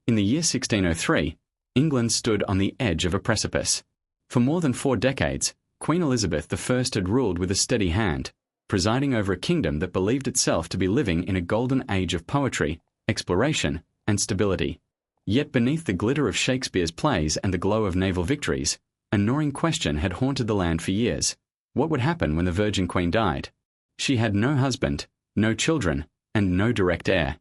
In the year 1603, England stood on the edge of a precipice. For more than 4 decades, Queen Elizabeth I had ruled with a steady hand, presiding over a kingdom that believed itself to be living in a golden age of poetry, exploration, and stability. Yet beneath the glitter of Shakespeare's plays and the glow of naval victories, a gnawing question had haunted the land for years. What would happen when the Virgin Queen died? She had no husband, no children, and no direct heir.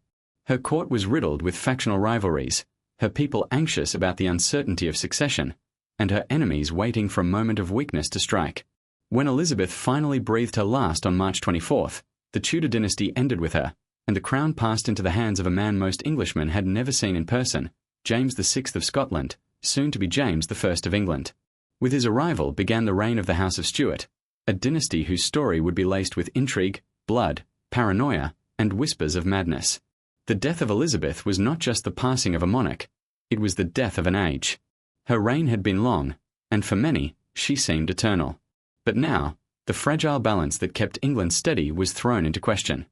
Her court was riddled with factional rivalries, her people anxious about the uncertainty of succession, and her enemies waiting for a moment of weakness to strike. When Elizabeth finally breathed her last on March 24th, the Tudor dynasty ended with her, and the crown passed into the hands of a man most Englishmen had never seen in person, James VI of Scotland, soon to be James I of England. With his arrival began the reign of the House of Stuart, a dynasty whose story would be laced with intrigue, blood, paranoia, and whispers of madness. The death of Elizabeth was not just the passing of a monarch, it was the death of an age. Her reign had been long, and for many, she seemed eternal. But now, the fragile balance that kept England steady was thrown into question.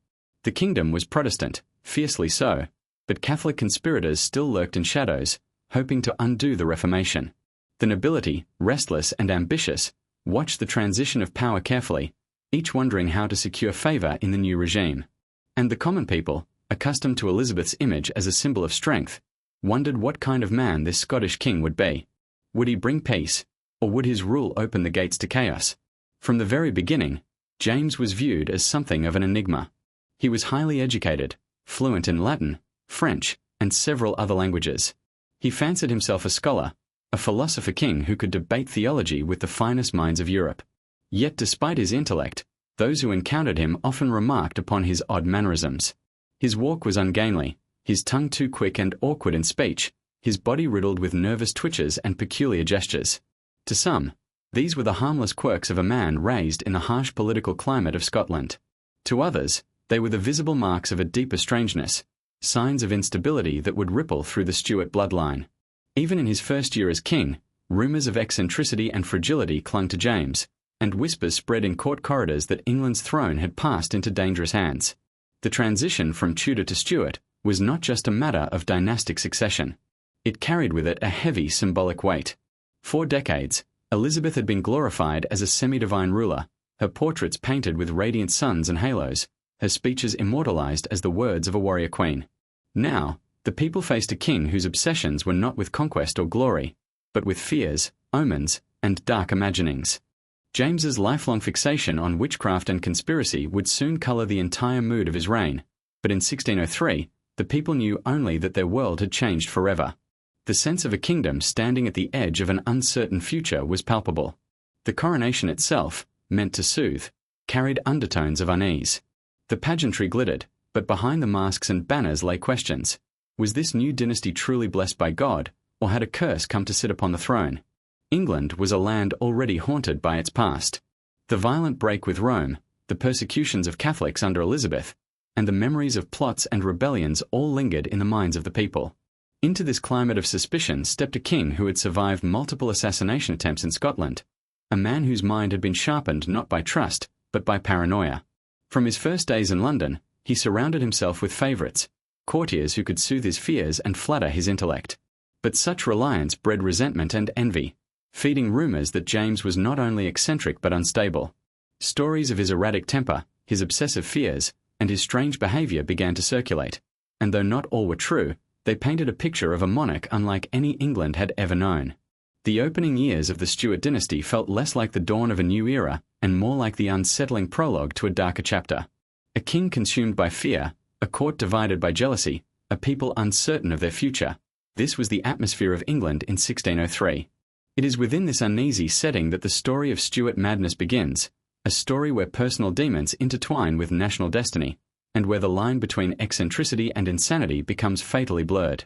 The kingdom was Protestant, fiercely so, but Catholic conspirators still lurked in shadows, hoping to undo the Reformation. The nobility, restless and ambitious, watched the transition of power carefully, each wondering how to secure favour in the new regime. And the common people, accustomed to Elizabeth's image as a symbol of strength, wondered what kind of man this Scottish king would be. Would he bring peace, or would his rule open the gates to chaos? From the very beginning, James was viewed as something of an enigma. He was highly educated, fluent in Latin, French, and several other languages. He fancied himself a scholar, a philosopher king who could debate theology with the finest minds of Europe. Yet despite his intellect, those who encountered him often remarked upon his odd mannerisms. His walk was ungainly, his tongue too quick and awkward in speech, his body riddled with nervous twitches and peculiar gestures. To some, these were the harmless quirks of a man raised in the harsh political climate of Scotland. To others, they were the visible marks of a deeper strangeness, signs of instability that would ripple through the Stuart bloodline. Even in his first year as king, rumours of eccentricity and fragility clung to James, and whispers spread in court corridors that England's throne had passed into dangerous hands. The transition from Tudor to Stuart was not just a matter of dynastic succession. It carried with it a heavy symbolic weight. For decades, Elizabeth had been glorified as a semi-divine ruler, her portraits painted with radiant suns and halos, her speeches immortalized as the words of a warrior queen. Now, the people faced a king whose obsessions were not with conquest or glory, but with fears, omens, and dark imaginings. James's lifelong fixation on witchcraft and conspiracy would soon colour the entire mood of his reign, but in 1603, the people knew only that their world had changed forever. The sense of a kingdom standing at the edge of an uncertain future was palpable. The coronation itself, meant to soothe, carried undertones of unease. The pageantry glittered, but behind the masks and banners lay questions. Was this new dynasty truly blessed by God, or had a curse come to sit upon the throne? England was a land already haunted by its past. The violent break with Rome, the persecutions of Catholics under Elizabeth, and the memories of plots and rebellions all lingered in the minds of the people. Into this climate of suspicion stepped a king who had survived multiple assassination attempts in Scotland, a man whose mind had been sharpened not by trust, but by paranoia. From his first days in London, he surrounded himself with favourites, courtiers who could soothe his fears and flatter his intellect. But such reliance bred resentment and envy, feeding rumours that James was not only eccentric but unstable. Stories of his erratic temper, his obsessive fears, and his strange behaviour began to circulate, and though not all were true, they painted a picture of a monarch unlike any England had ever known. The opening years of the Stuart dynasty felt less like the dawn of a new era and more like the unsettling prologue to a darker chapter. A king consumed by fear, a court divided by jealousy, a people uncertain of their future. This was the atmosphere of England in 1603. It is within this uneasy setting that the story of Stuart madness begins, a story where personal demons intertwine with national destiny, and where the line between eccentricity and insanity becomes fatally blurred.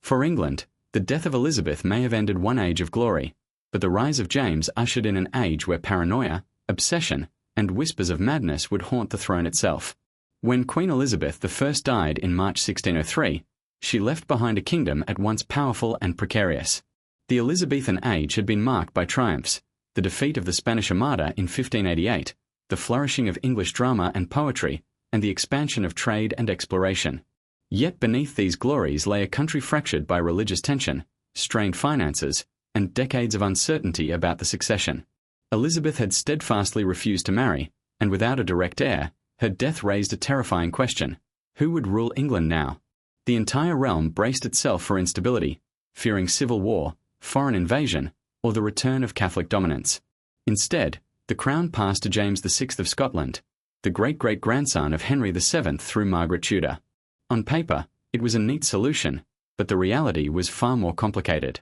For England, the death of Elizabeth may have ended one age of glory, but the rise of James ushered in an age where paranoia, obsession, and whispers of madness would haunt the throne itself. When Queen Elizabeth I died in March 1603, she left behind a kingdom at once powerful and precarious. The Elizabethan age had been marked by triumphs, the defeat of the Spanish Armada in 1588, the flourishing of English drama and poetry, and the expansion of trade and exploration. Yet beneath these glories lay a country fractured by religious tension, strained finances, and decades of uncertainty about the succession. Elizabeth had steadfastly refused to marry, and without a direct heir, her death raised a terrifying question: who would rule England now? The entire realm braced itself for instability, fearing civil war, foreign invasion, or the return of Catholic dominance. Instead, the crown passed to James VI of Scotland, the great-great-grandson of Henry VII through Margaret Tudor. On paper, it was a neat solution, but the reality was far more complicated.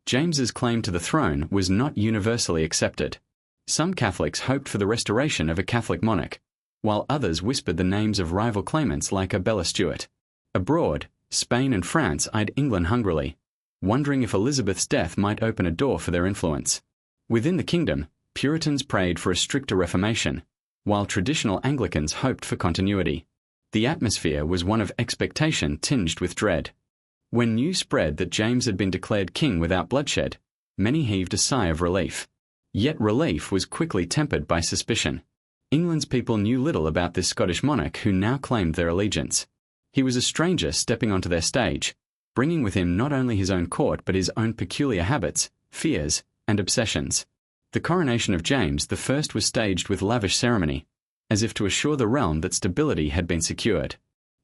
James's claim to the throne was not universally accepted. Some Catholics hoped for the restoration of a Catholic monarch, while others whispered the names of rival claimants like a Bella Stuart. Abroad, Spain and France eyed England hungrily, wondering if Elizabeth's death might open a door for their influence. Within the kingdom, Puritans prayed for a stricter reformation, while traditional Anglicans hoped for continuity. The atmosphere was one of expectation tinged with dread. When news spread that James had been declared king without bloodshed, many heaved a sigh of relief. Yet relief was quickly tempered by suspicion. England's people knew little about this Scottish monarch who now claimed their allegiance. He was a stranger stepping onto their stage, bringing with him not only his own court but his own peculiar habits, fears, and obsessions. The coronation of James I was staged with lavish ceremony, as if to assure the realm that stability had been secured.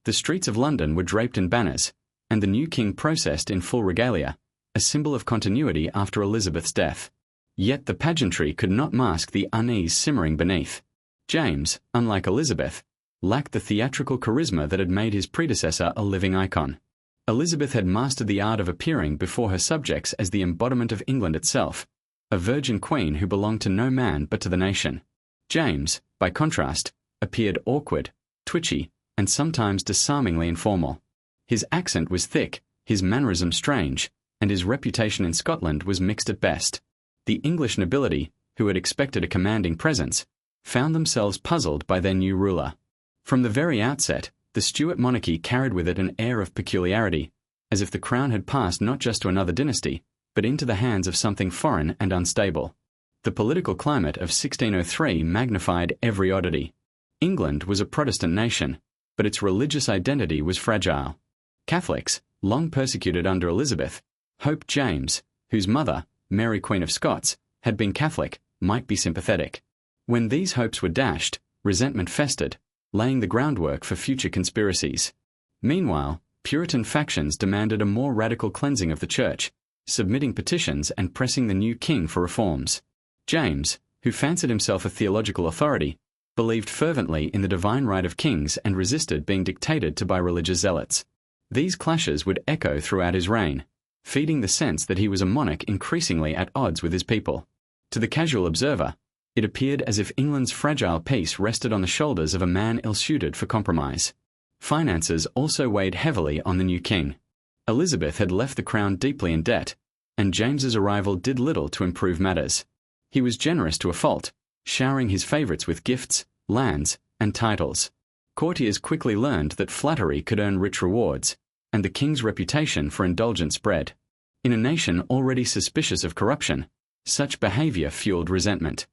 The streets of London were draped in banners, and the new king processed in full regalia, a symbol of continuity after Elizabeth's death. Yet the pageantry could not mask the unease simmering beneath. James, unlike Elizabeth, lacked the theatrical charisma that had made his predecessor a living icon. Elizabeth had mastered the art of appearing before her subjects as the embodiment of England itself, a virgin queen who belonged to no man but to the nation. James, by contrast, appeared awkward, twitchy, and sometimes disarmingly informal. His accent was thick, his mannerisms strange, and his reputation in Scotland was mixed at best. The English nobility, who had expected a commanding presence, found themselves puzzled by their new ruler. From the very outset, the Stuart monarchy carried with it an air of peculiarity, as if the crown had passed not just to another dynasty, but into the hands of something foreign and unstable. The political climate of 1603 magnified every oddity. England was a Protestant nation, but its religious identity was fragile. Catholics, long persecuted under Elizabeth, hoped James, whose mother, Mary Queen of Scots, had been Catholic, might be sympathetic. When these hopes were dashed, resentment festered, laying the groundwork for future conspiracies. Meanwhile, Puritan factions demanded a more radical cleansing of the church, submitting petitions and pressing the new king for reforms. James, who fancied himself a theological authority, believed fervently in the divine right of kings and resisted being dictated to by religious zealots. These clashes would echo throughout his reign, feeding the sense that he was a monarch increasingly at odds with his people. To the casual observer, it appeared as if England's fragile peace rested on the shoulders of a man ill-suited for compromise. Finances also weighed heavily on the new king. Elizabeth had left the crown deeply in debt, and James's arrival did little to improve matters. He was generous to a fault, showering his favourites with gifts, lands, and titles. Courtiers quickly learned that flattery could earn rich rewards, and the king's reputation for indulgence spread. In a nation already suspicious of corruption, such behaviour fueled resentment.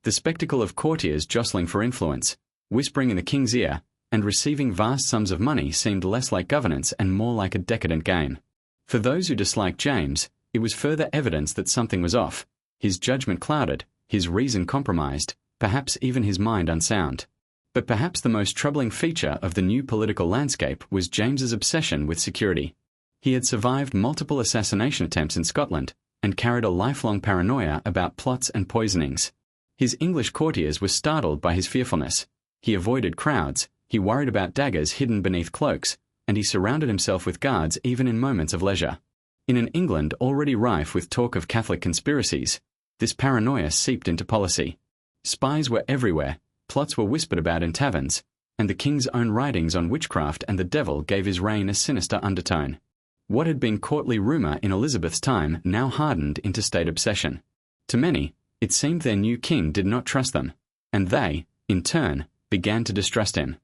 The spectacle of courtiers jostling for influence, whispering in the king's ear, and receiving vast sums of money seemed less like governance and more like a decadent game. For those who disliked James, it was further evidence that something was off, his judgment clouded, his reason compromised, perhaps even his mind unsound. But perhaps the most troubling feature of the new political landscape was James's obsession with security. He had survived multiple assassination attempts in Scotland, and carried a lifelong paranoia about plots and poisonings. His English courtiers were startled by his fearfulness. He avoided crowds, he worried about daggers hidden beneath cloaks, and he surrounded himself with guards even in moments of leisure. In an England already rife with talk of Catholic conspiracies, this paranoia seeped into policy. Spies were everywhere, plots were whispered about in taverns, and the king's own writings on witchcraft and the devil gave his reign a sinister undertone. What had been courtly rumour in Elizabeth's time now hardened into state obsession. To many, it seemed their new king did not trust them, and they, in turn, began to distrust him.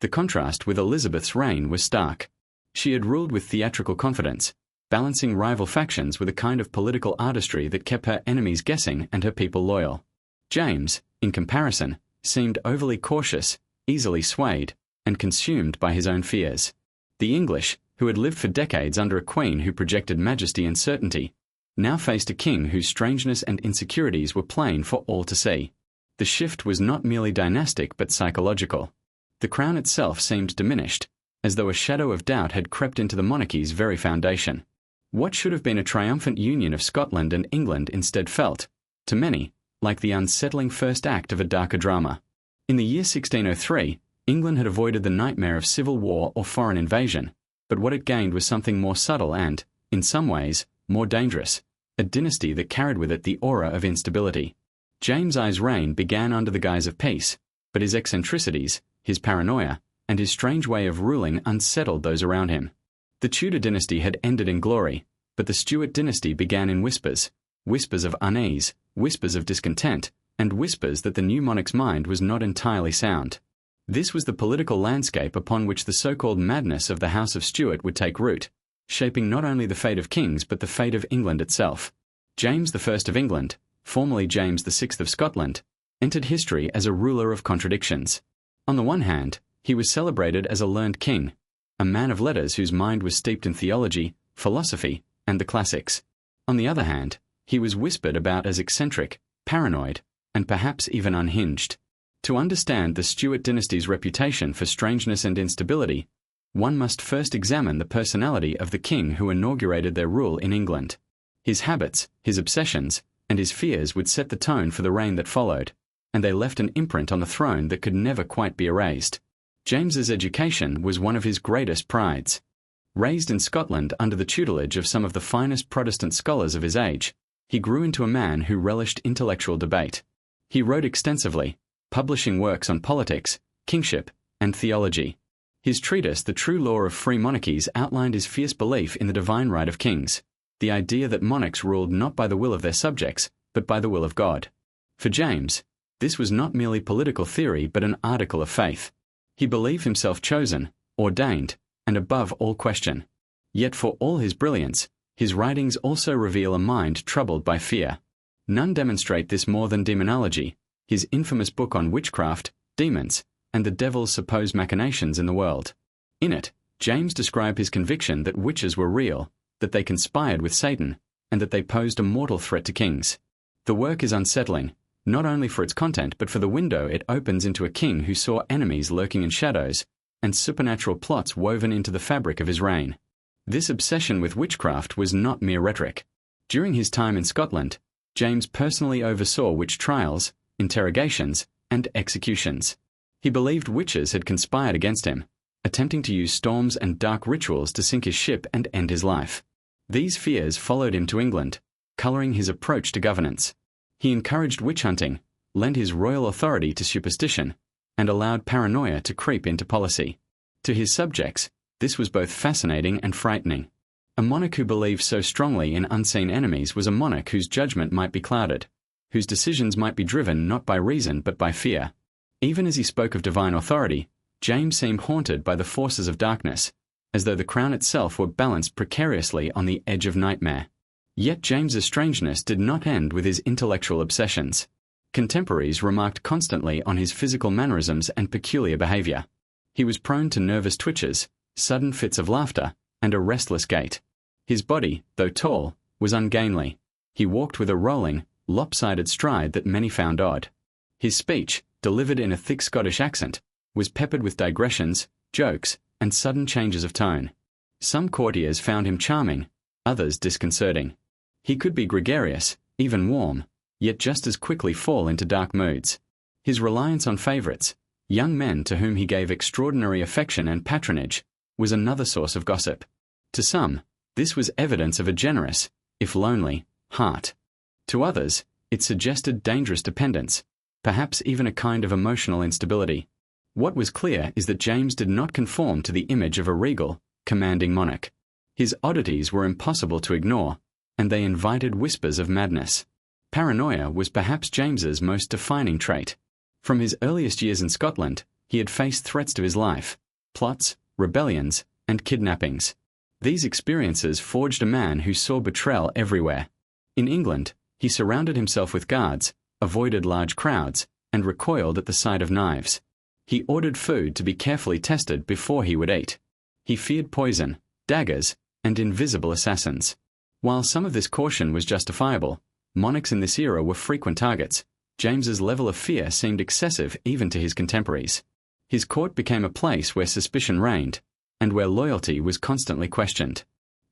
The contrast with Elizabeth's reign was stark. She had ruled with theatrical confidence, balancing rival factions with a kind of political artistry that kept her enemies guessing and her people loyal. James, in comparison, seemed overly cautious, easily swayed, and consumed by his own fears. The English, who had lived for decades under a queen who projected majesty and certainty, now faced a king whose strangeness and insecurities were plain for all to see. The shift was not merely dynastic but psychological. The crown itself seemed diminished, as though a shadow of doubt had crept into the monarchy's very foundation. What should have been a triumphant union of Scotland and England instead felt, to many, like the unsettling first act of a darker drama. In the year 1603, England had avoided the nightmare of civil war or foreign invasion, but what it gained was something more subtle and, in some ways, more dangerous, a dynasty that carried with it the aura of instability. James I's reign began under the guise of peace, but his eccentricities, his paranoia, and his strange way of ruling unsettled those around him. The Tudor dynasty had ended in glory, but the Stuart dynasty began in whispers, whispers of unease, whispers of discontent, and whispers that the new monarch's mind was not entirely sound. This was the political landscape upon which the so-called madness of the House of Stuart would take root, shaping not only the fate of kings but the fate of England itself. James I of England, formerly James VI of Scotland, entered history as a ruler of contradictions. On the one hand, he was celebrated as a learned king, a man of letters whose mind was steeped in theology, philosophy, and the classics. On the other hand, he was whispered about as eccentric, paranoid, and perhaps even unhinged. To understand the Stuart dynasty's reputation for strangeness and instability, one must first examine the personality of the king who inaugurated their rule in England. His habits, his obsessions, and his fears would set the tone for the reign that followed, and they left an imprint on the throne that could never quite be erased. James's education was one of his greatest prides. Raised in Scotland under the tutelage of some of the finest Protestant scholars of his age, he grew into a man who relished intellectual debate. He wrote extensively, publishing works on politics, kingship, and theology. His treatise, The True Law of Free Monarchies, outlined his fierce belief in the divine right of kings, the idea that monarchs ruled not by the will of their subjects, but by the will of God. For James, this was not merely political theory but an article of faith. He believed himself chosen, ordained, and above all question. Yet for all his brilliance, his writings also reveal a mind troubled by fear. None demonstrate this more than Demonology, his infamous book on witchcraft, demons, and the devil's supposed machinations in the world. In it, James described his conviction that witches were real, that they conspired with Satan, and that they posed a mortal threat to kings. The work is unsettling, not only for its content but for the window it opens into a king who saw enemies lurking in shadows, and supernatural plots woven into the fabric of his reign. This obsession with witchcraft was not mere rhetoric. During his time in Scotland, James personally oversaw witch trials, interrogations, and executions. He believed witches had conspired against him, attempting to use storms and dark rituals to sink his ship and end his life. These fears followed him to England, colouring his approach to governance. He encouraged witch hunting, lent his royal authority to superstition, and allowed paranoia to creep into policy. To his subjects, this was both fascinating and frightening. A monarch who believed so strongly in unseen enemies was a monarch whose judgment might be clouded, whose decisions might be driven not by reason but by fear. Even as he spoke of divine authority, James seemed haunted by the forces of darkness, as though the crown itself were balanced precariously on the edge of nightmare. Yet James's strangeness did not end with his intellectual obsessions. Contemporaries remarked constantly on his physical mannerisms and peculiar behavior. He was prone to nervous twitches, sudden fits of laughter, and a restless gait. His body, though tall, was ungainly. He walked with a rolling, lopsided stride that many found odd. His speech, delivered in a thick Scottish accent, was peppered with digressions, jokes, and sudden changes of tone. Some courtiers found him charming, others disconcerting. He could be gregarious, even warm, yet just as quickly fall into dark moods. His reliance on favourites, young men to whom he gave extraordinary affection and patronage, was another source of gossip. To some, this was evidence of a generous, if lonely, heart. To others, it suggested dangerous dependence, perhaps even a kind of emotional instability. What was clear is that James did not conform to the image of a regal, commanding monarch. His oddities were impossible to ignore, and they invited whispers of madness. Paranoia was perhaps James's most defining trait. From his earliest years in Scotland, he had faced threats to his life, plots, rebellions, and kidnappings. These experiences forged a man who saw betrayal everywhere. In England, he surrounded himself with guards, avoided large crowds, and recoiled at the sight of knives. He ordered food to be carefully tested before he would eat. He feared poison, daggers, and invisible assassins. While some of this caution was justifiable, monarchs in this era were frequent targets. James's level of fear seemed excessive even to his contemporaries. His court became a place where suspicion reigned, and where loyalty was constantly questioned.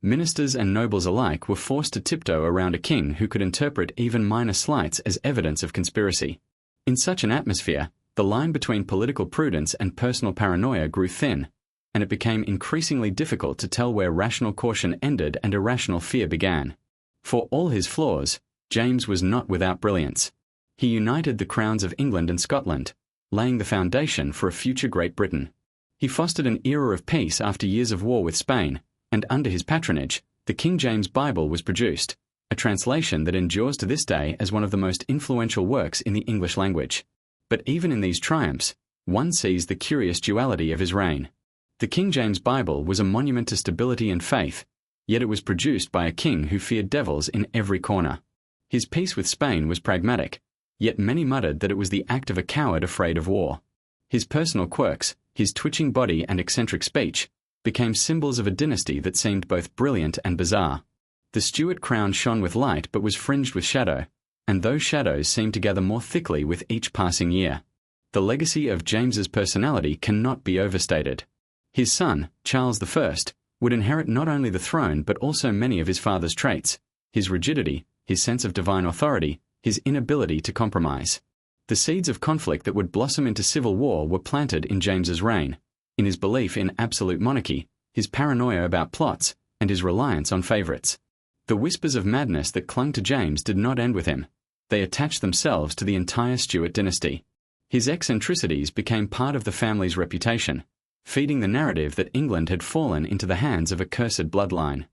Ministers and nobles alike were forced to tiptoe around a king who could interpret even minor slights as evidence of conspiracy. In such an atmosphere, the line between political prudence and personal paranoia grew thin, and it became increasingly difficult to tell where rational caution ended and irrational fear began. For all his flaws, James was not without brilliance. He united the crowns of England and Scotland, laying the foundation for a future Great Britain. He fostered an era of peace after years of war with Spain, and under his patronage, the King James Bible was produced, a translation that endures to this day as one of the most influential works in the English language. But even in these triumphs, one sees the curious duality of his reign. The King James Bible was a monument to stability and faith, yet it was produced by a king who feared devils in every corner. His peace with Spain was pragmatic, yet many muttered that it was the act of a coward afraid of war. His personal quirks, his twitching body and eccentric speech, became symbols of a dynasty that seemed both brilliant and bizarre. The Stuart crown shone with light but was fringed with shadow, and those shadows seemed to gather more thickly with each passing year. The legacy of James's personality cannot be overstated. His son, Charles I, would inherit not only the throne but also many of his father's traits: his rigidity, his sense of divine authority, his inability to compromise. The seeds of conflict that would blossom into civil war were planted in James's reign, in his belief in absolute monarchy, his paranoia about plots, and his reliance on favourites. The whispers of madness that clung to James did not end with him. They attached themselves to the entire Stuart dynasty. His eccentricities became part of the family's reputation, feeding the narrative that England had fallen into the hands of a cursed bloodline.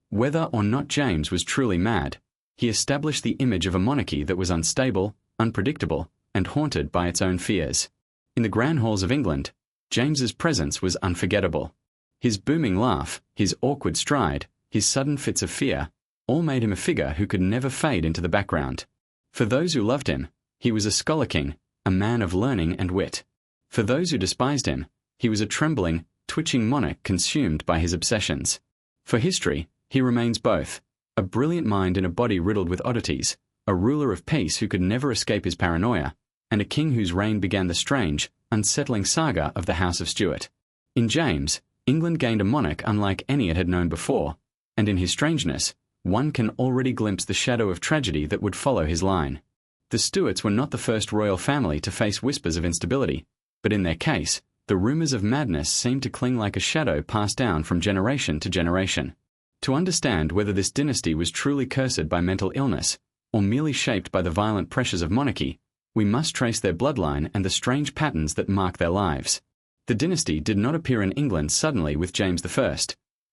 Whether or not James was truly mad, he established the image of a monarchy that was unstable, unpredictable, and haunted by its own fears. In the grand halls of England, James's presence was unforgettable. His booming laugh, his awkward stride, his sudden fits of fear, all made him a figure who could never fade into the background. For those who loved him, he was a scholar king, a man of learning and wit. For those who despised him, he was a trembling, twitching monarch consumed by his obsessions. For history, he remains both: a brilliant mind in a body riddled with oddities, a ruler of peace who could never escape his paranoia, and a king whose reign began the strange, unsettling saga of the House of Stuart. In James, England gained a monarch unlike any it had known before, and in his strangeness, one can already glimpse the shadow of tragedy that would follow his line. The Stuarts were not the first royal family to face whispers of instability, but in their case, the rumours of madness seemed to cling like a shadow passed down from generation to generation. To understand whether this dynasty was truly cursed by mental illness, or merely shaped by the violent pressures of monarchy, we must trace their bloodline and the strange patterns that mark their lives. The dynasty did not appear in England suddenly with James I.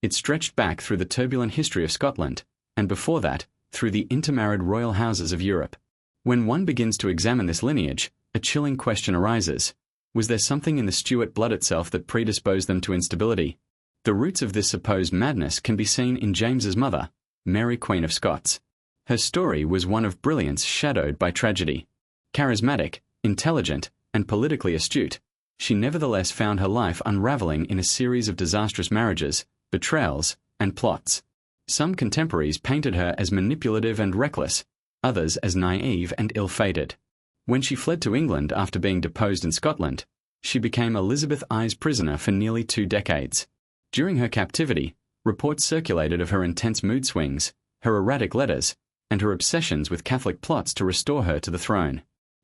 It stretched back through the turbulent history of Scotland, and before that, through the intermarried royal houses of Europe. When one begins to examine this lineage, a chilling question arises: was there something in the Stuart blood itself that predisposed them to instability? The roots of this supposed madness can be seen in James's mother, Mary, Queen of Scots. Her story was one of brilliance shadowed by tragedy. Charismatic, intelligent, and politically astute, she nevertheless found her life unraveling in a series of disastrous marriages, betrayals, and plots. Some contemporaries painted her as manipulative and reckless, others as naive and ill-fated. When she fled to England after being deposed in Scotland, she became Elizabeth I's prisoner for nearly 2 decades. During her captivity, reports circulated of her intense mood swings, her erratic letters, and her obsessions with Catholic plots to restore her to the throne.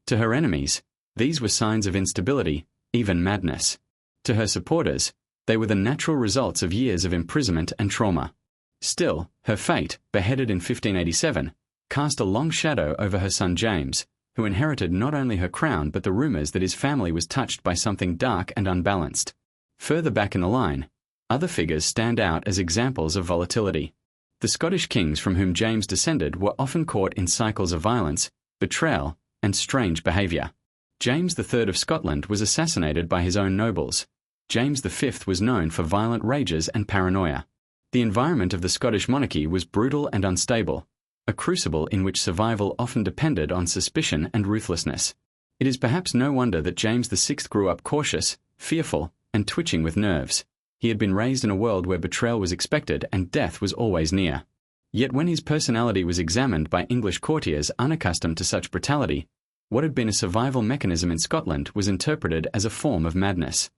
To her enemies, these were signs of instability, even madness. To her supporters, they were the natural results of years of imprisonment and trauma. Still, her fate, beheaded in 1587, cast a long shadow over her son James, who inherited not only her crown but the rumours that his family was touched by something dark and unbalanced. Further back in the line, other figures stand out as examples of volatility. The Scottish kings from whom James descended were often caught in cycles of violence, betrayal, and strange behaviour. James III of Scotland was assassinated by his own nobles. James V was known for violent rages and paranoia. The environment of the Scottish monarchy was brutal and unstable, a crucible in which survival often depended on suspicion and ruthlessness. It is perhaps no wonder that James VI grew up cautious, fearful, and twitching with nerves. He had been raised in a world where betrayal was expected and death was always near. Yet when his personality was examined by English courtiers unaccustomed to such brutality, what had been a survival mechanism in Scotland was interpreted as a form of madness.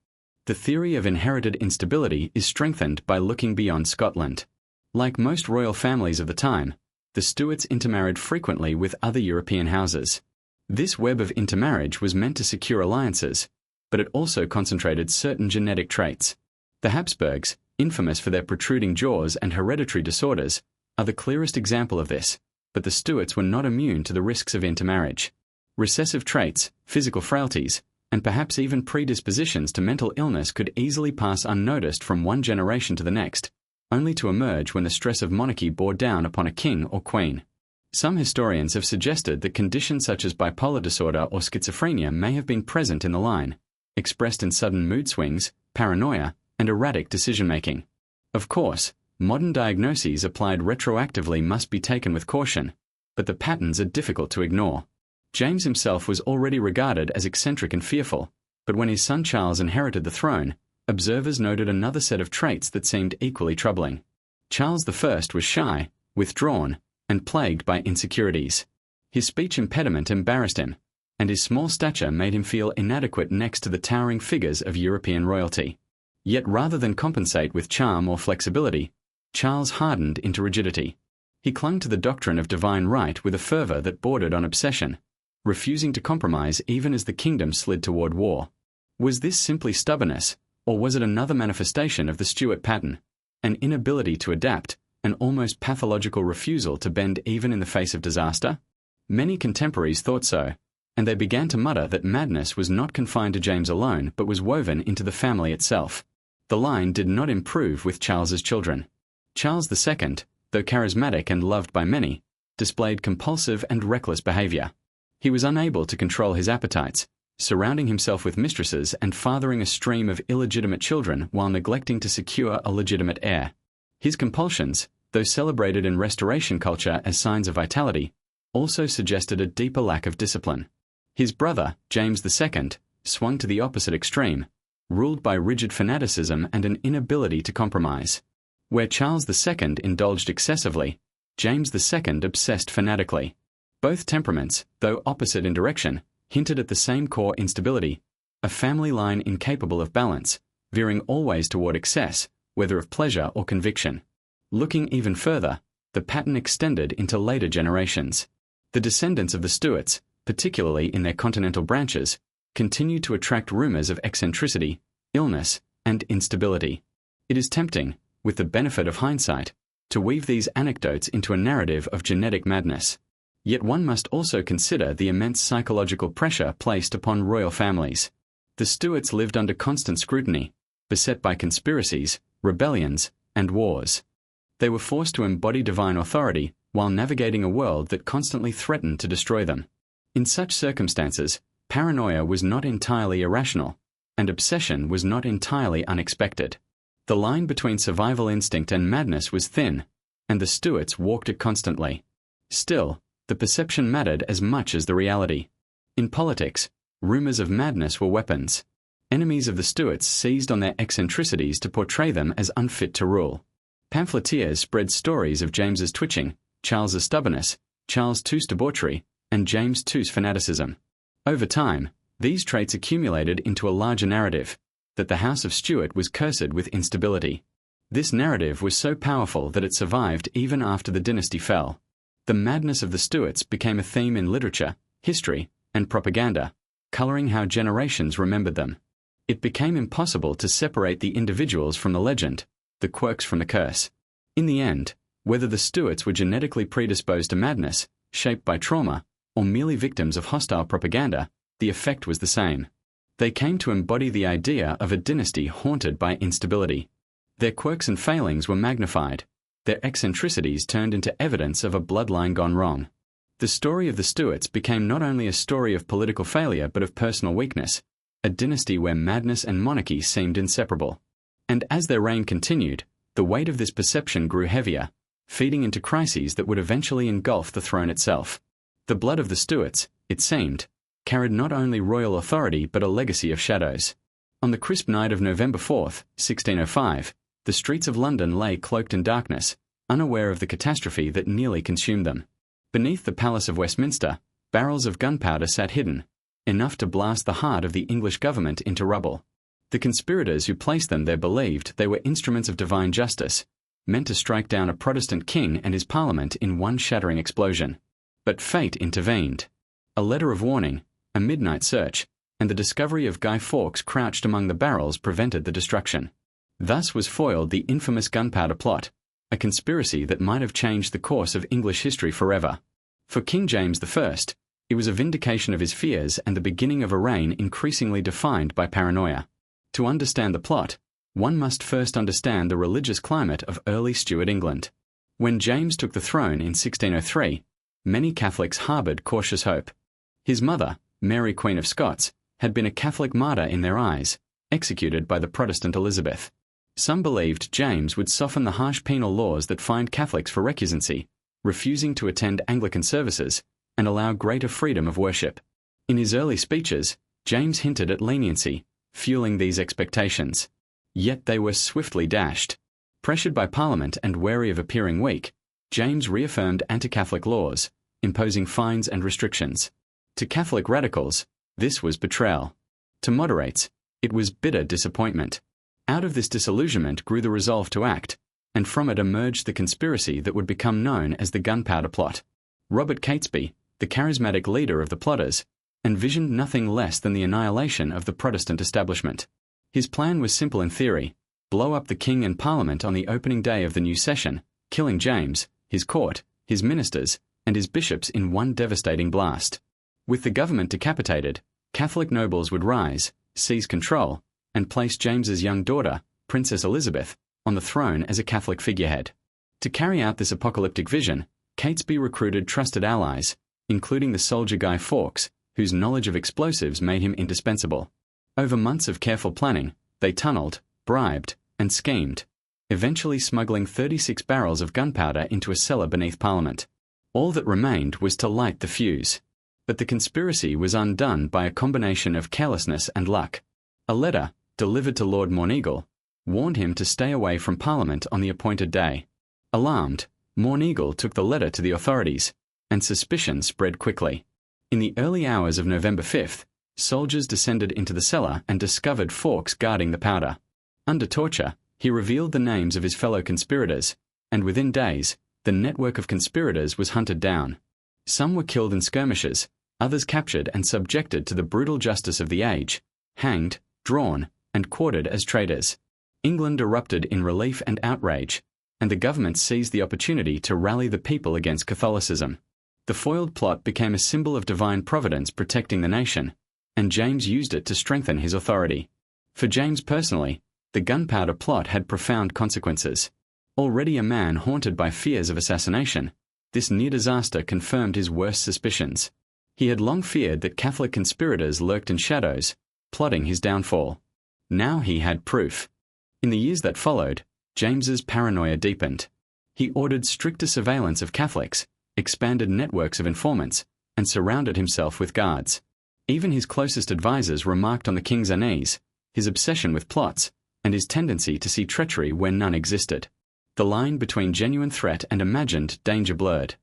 The theory of inherited instability is strengthened by looking beyond Scotland. Like most royal families of the time, the Stuarts intermarried frequently with other European houses. This web of intermarriage was meant to secure alliances, but it also concentrated certain genetic traits. The Habsburgs, infamous for their protruding jaws and hereditary disorders, are the clearest example of this, but the Stuarts were not immune to the risks of intermarriage. Recessive traits, physical frailties, and perhaps even predispositions to mental illness could easily pass unnoticed from one generation to the next, only to emerge when the stress of monarchy bore down upon a king or queen. Some historians have suggested that conditions such as bipolar disorder or schizophrenia may have been present in the line, expressed in sudden mood swings, paranoia, and erratic decision-making. Of course, modern diagnoses applied retroactively must be taken with caution, but the patterns are difficult to ignore. James himself was already regarded as eccentric and fearful, but when his son Charles inherited the throne, observers noted another set of traits that seemed equally troubling. Charles I was shy, withdrawn, and plagued by insecurities. His speech impediment embarrassed him, and his small stature made him feel inadequate next to the towering figures of European royalty. Yet rather than compensate with charm or flexibility, Charles hardened into rigidity. He clung to the doctrine of divine right with a fervor that bordered on obsession, refusing to compromise even as the kingdom slid toward war. Was this simply stubbornness, or was it another manifestation of the Stuart pattern, an inability to adapt, an almost pathological refusal to bend even in the face of disaster? Many contemporaries thought so, and they began to mutter that madness was not confined to James alone but was woven into the family itself. The line did not improve with Charles's children. Charles II, though charismatic and loved by many, displayed compulsive and reckless behavior. He was unable to control his appetites, surrounding himself with mistresses and fathering a stream of illegitimate children while neglecting to secure a legitimate heir. His compulsions, though celebrated in Restoration culture as signs of vitality, also suggested a deeper lack of discipline. His brother, James II, swung to the opposite extreme, ruled by rigid fanaticism and an inability to compromise. Where Charles II indulged excessively, James II obsessed fanatically. Both temperaments, though opposite in direction, hinted at the same core instability, a family line incapable of balance, veering always toward excess, whether of pleasure or conviction. Looking even further, the pattern extended into later generations. The descendants of the Stuarts, particularly in their continental branches, continued to attract rumors of eccentricity, illness, and instability. It is tempting, with the benefit of hindsight, to weave these anecdotes into a narrative of genetic madness. Yet one must also consider the immense psychological pressure placed upon royal families. The Stuarts lived under constant scrutiny, beset by conspiracies, rebellions, and wars. They were forced to embody divine authority while navigating a world that constantly threatened to destroy them. In such circumstances, paranoia was not entirely irrational, and obsession was not entirely unexpected. The line between survival instinct and madness was thin, and the Stuarts walked it constantly. Still, the perception mattered as much as the reality. In politics, rumors of madness were weapons. Enemies of the Stuarts seized on their eccentricities to portray them as unfit to rule. Pamphleteers spread stories of James's twitching, Charles's stubbornness, Charles II's debauchery, and James II's fanaticism. Over time, these traits accumulated into a larger narrative, that the House of Stuart was cursed with instability. This narrative was so powerful that it survived even after the dynasty fell. The madness of the Stuarts became a theme in literature, history, and propaganda, coloring how generations remembered them. It became impossible to separate the individuals from the legend, the quirks from the curse. In the end, whether the Stuarts were genetically predisposed to madness, shaped by trauma, or merely victims of hostile propaganda, the effect was the same. They came to embody the idea of a dynasty haunted by instability. Their quirks and failings were magnified, their eccentricities turned into evidence of a bloodline gone wrong. The story of the Stuarts became not only a story of political failure but of personal weakness, a dynasty where madness and monarchy seemed inseparable. And as their reign continued, the weight of this perception grew heavier, feeding into crises that would eventually engulf the throne itself. The blood of the Stuarts, it seemed, carried not only royal authority but a legacy of shadows. On the crisp night of November 4th, 1605, the streets of London lay cloaked in darkness, unaware of the catastrophe that nearly consumed them. Beneath the Palace of Westminster, barrels of gunpowder sat hidden, enough to blast the heart of the English government into rubble. The conspirators who placed them there believed they were instruments of divine justice, meant to strike down a Protestant king and his parliament in one shattering explosion. But fate intervened. A letter of warning, a midnight search, and the discovery of Guy Fawkes crouched among the barrels prevented the destruction. Thus was foiled the infamous gunpowder plot, a conspiracy that might have changed the course of English history forever. For King James I, it was a vindication of his fears and the beginning of a reign increasingly defined by paranoia. To understand the plot, one must first understand the religious climate of early Stuart England. When James took the throne in 1603, many Catholics harboured cautious hope. His mother, Mary Queen of Scots, had been a Catholic martyr in their eyes, executed by the Protestant Elizabeth. Some believed James would soften the harsh penal laws that fined Catholics for recusancy, refusing to attend Anglican services, and allow greater freedom of worship. In his early speeches, James hinted at leniency, fueling these expectations. Yet they were swiftly dashed. Pressured by Parliament and wary of appearing weak, James reaffirmed anti-Catholic laws, imposing fines and restrictions. To Catholic radicals, this was betrayal. To moderates, it was bitter disappointment. Out of this disillusionment grew the resolve to act, and from it emerged the conspiracy that would become known as the Gunpowder Plot. Robert Catesby, the charismatic leader of the plotters, envisioned nothing less than the annihilation of the Protestant establishment. His plan was simple in theory: blow up the king and parliament on the opening day of the new session, killing James, his court, his ministers, and his bishops in one devastating blast. With the government decapitated, Catholic nobles would rise, seize control, and place James's young daughter, Princess Elizabeth, on the throne as a Catholic figurehead. To carry out this apocalyptic vision, Catesby recruited trusted allies, including the soldier Guy Fawkes, whose knowledge of explosives made him indispensable. Over months of careful planning, they tunneled, bribed, and schemed, eventually smuggling 36 barrels of gunpowder into a cellar beneath Parliament. All that remained was to light the fuse. But the conspiracy was undone by a combination of carelessness and luck. A letter, delivered to Lord Morneagle, warned him to stay away from Parliament on the appointed day. Alarmed, Morneagle took the letter to the authorities, and suspicion spread quickly. In the early hours of November 5th, soldiers descended into the cellar and discovered Fawkes guarding the powder. Under torture, he revealed the names of his fellow conspirators, and within days, the network of conspirators was hunted down. Some were killed in skirmishes, others captured and subjected to the brutal justice of the age, hanged, drawn, and quartered as traitors. England erupted in relief and outrage, and the government seized the opportunity to rally the people against Catholicism. The foiled plot became a symbol of divine providence protecting the nation, and James used it to strengthen his authority. For James personally, the gunpowder plot had profound consequences. Already a man haunted by fears of assassination, this near disaster confirmed his worst suspicions. He had long feared that Catholic conspirators lurked in shadows, plotting his downfall. Now he had proof. In the years that followed, James's paranoia deepened. He ordered stricter surveillance of Catholics, expanded networks of informants, and surrounded himself with guards. Even his closest advisers remarked on the king's unease, his obsession with plots, and his tendency to see treachery where none existed. The line between genuine threat and imagined danger blurred.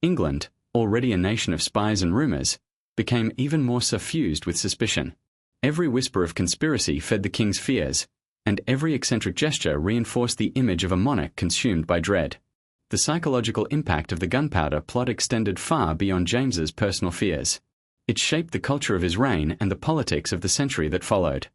England, already a nation of spies and rumours, became even more suffused with suspicion. Every whisper of conspiracy fed the king's fears, and every eccentric gesture reinforced the image of a monarch consumed by dread. The psychological impact of the gunpowder plot extended far beyond James's personal fears. It shaped the culture of his reign and the politics of the century that followed.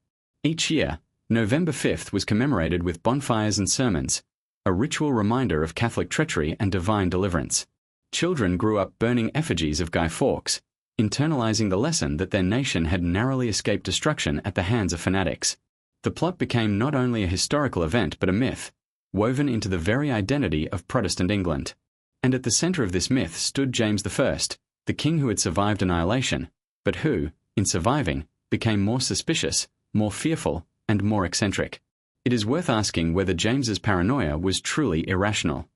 Each year, November 5th was commemorated with bonfires and sermons, a ritual reminder of Catholic treachery and divine deliverance. Children grew up burning effigies of Guy Fawkes, internalizing the lesson that their nation had narrowly escaped destruction at the hands of fanatics. The plot became not only a historical event but a myth, woven into the very identity of Protestant England. And at the centre of this myth stood James I, the king who had survived annihilation, but who, in surviving, became more suspicious, more fearful, and more eccentric. It is worth asking whether James's paranoia was truly irrational.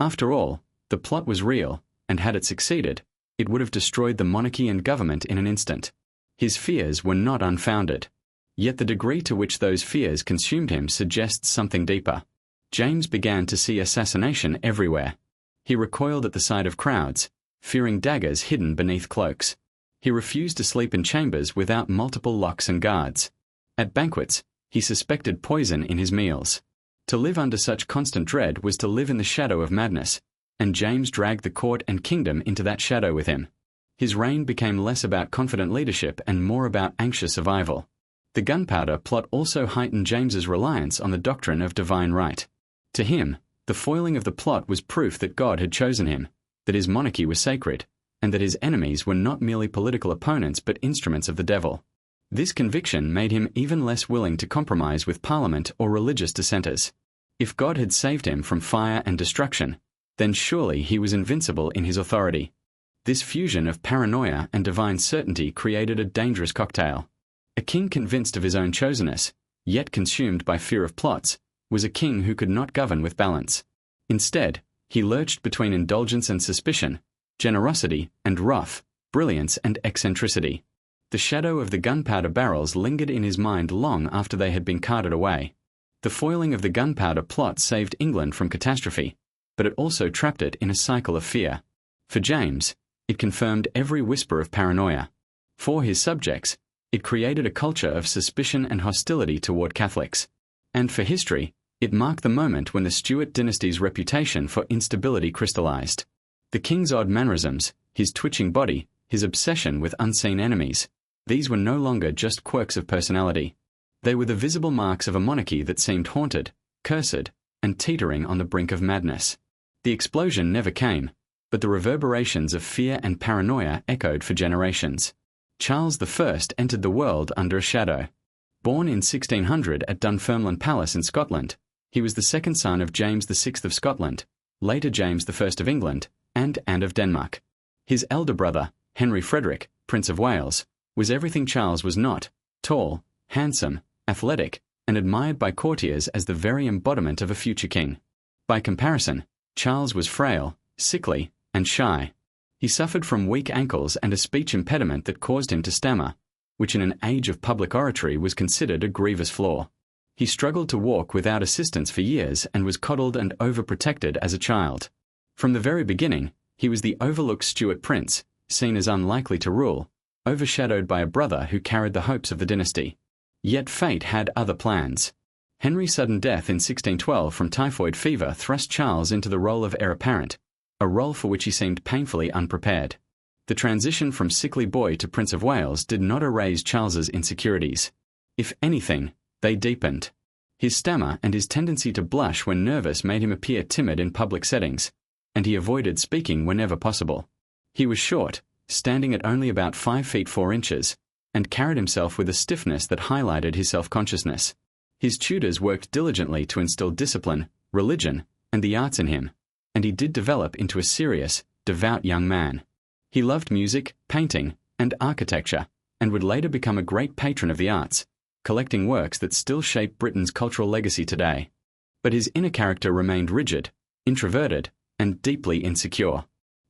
After all, the plot was real, and had it succeeded, it would have destroyed the monarchy and government in an instant. His fears were not unfounded. Yet the degree to which those fears consumed him suggests something deeper. James began to see assassination everywhere. He recoiled at the sight of crowds, fearing daggers hidden beneath cloaks. He refused to sleep in chambers without multiple locks and guards. At banquets, he suspected poison in his meals. To live under such constant dread was to live in the shadow of madness, and James dragged the court and kingdom into that shadow with him. His reign became less about confident leadership and more about anxious survival. The gunpowder plot also heightened James's reliance on the doctrine of divine right. To him, the foiling of the plot was proof that God had chosen him, that his monarchy was sacred, and that his enemies were not merely political opponents but instruments of the devil. This conviction made him even less willing to compromise with Parliament or religious dissenters. If God had saved him from fire and destruction, then surely he was invincible in his authority. This fusion of paranoia and divine certainty created a dangerous cocktail. A king convinced of his own chosenness, yet consumed by fear of plots, was a king who could not govern with balance. Instead, he lurched between indulgence and suspicion, generosity and wrath, brilliance and eccentricity. The shadow of the gunpowder barrels lingered in his mind long after they had been carted away. The foiling of the gunpowder plot saved England from catastrophe, but it also trapped it in a cycle of fear. For James, it confirmed every whisper of paranoia. For his subjects, it created a culture of suspicion and hostility toward Catholics. And for history, it marked the moment when the Stuart dynasty's reputation for instability crystallized. The king's odd mannerisms, his twitching body, his obsession with unseen enemies, these were no longer just quirks of personality. They were the visible marks of a monarchy that seemed haunted, cursed, and teetering on the brink of madness. The explosion never came, but the reverberations of fear and paranoia echoed for generations. Charles I entered the world under a shadow. Born in 1600 at Dunfermline Palace in Scotland, he was the second son of James VI of Scotland, later James I of England, and Anne of Denmark. His elder brother, Henry Frederick, Prince of Wales, was everything Charles was not: tall, handsome, athletic, and admired by courtiers as the very embodiment of a future king. By comparison, Charles was frail, sickly, and shy. He suffered from weak ankles and a speech impediment that caused him to stammer, which in an age of public oratory was considered a grievous flaw. He struggled to walk without assistance for years and was coddled and overprotected as a child. From the very beginning, he was the overlooked Stuart prince, seen as unlikely to rule, overshadowed by a brother who carried the hopes of the dynasty. Yet fate had other plans. Henry's sudden death in 1612 from typhoid fever thrust Charles into the role of heir apparent, a role for which he seemed painfully unprepared. The transition from sickly boy to Prince of Wales did not erase Charles's insecurities. If anything, they deepened. His stammer and his tendency to blush when nervous made him appear timid in public settings, and he avoided speaking whenever possible. He was short, standing at only about 5 feet 4 inches, and carried himself with a stiffness that highlighted his self-consciousness. His tutors worked diligently to instill discipline, religion, and the arts in him, and he did develop into a serious, devout young man. He loved music, painting, and architecture, and would later become a great patron of the arts, collecting works that still shape Britain's cultural legacy today. But his inner character remained rigid, introverted, and deeply insecure.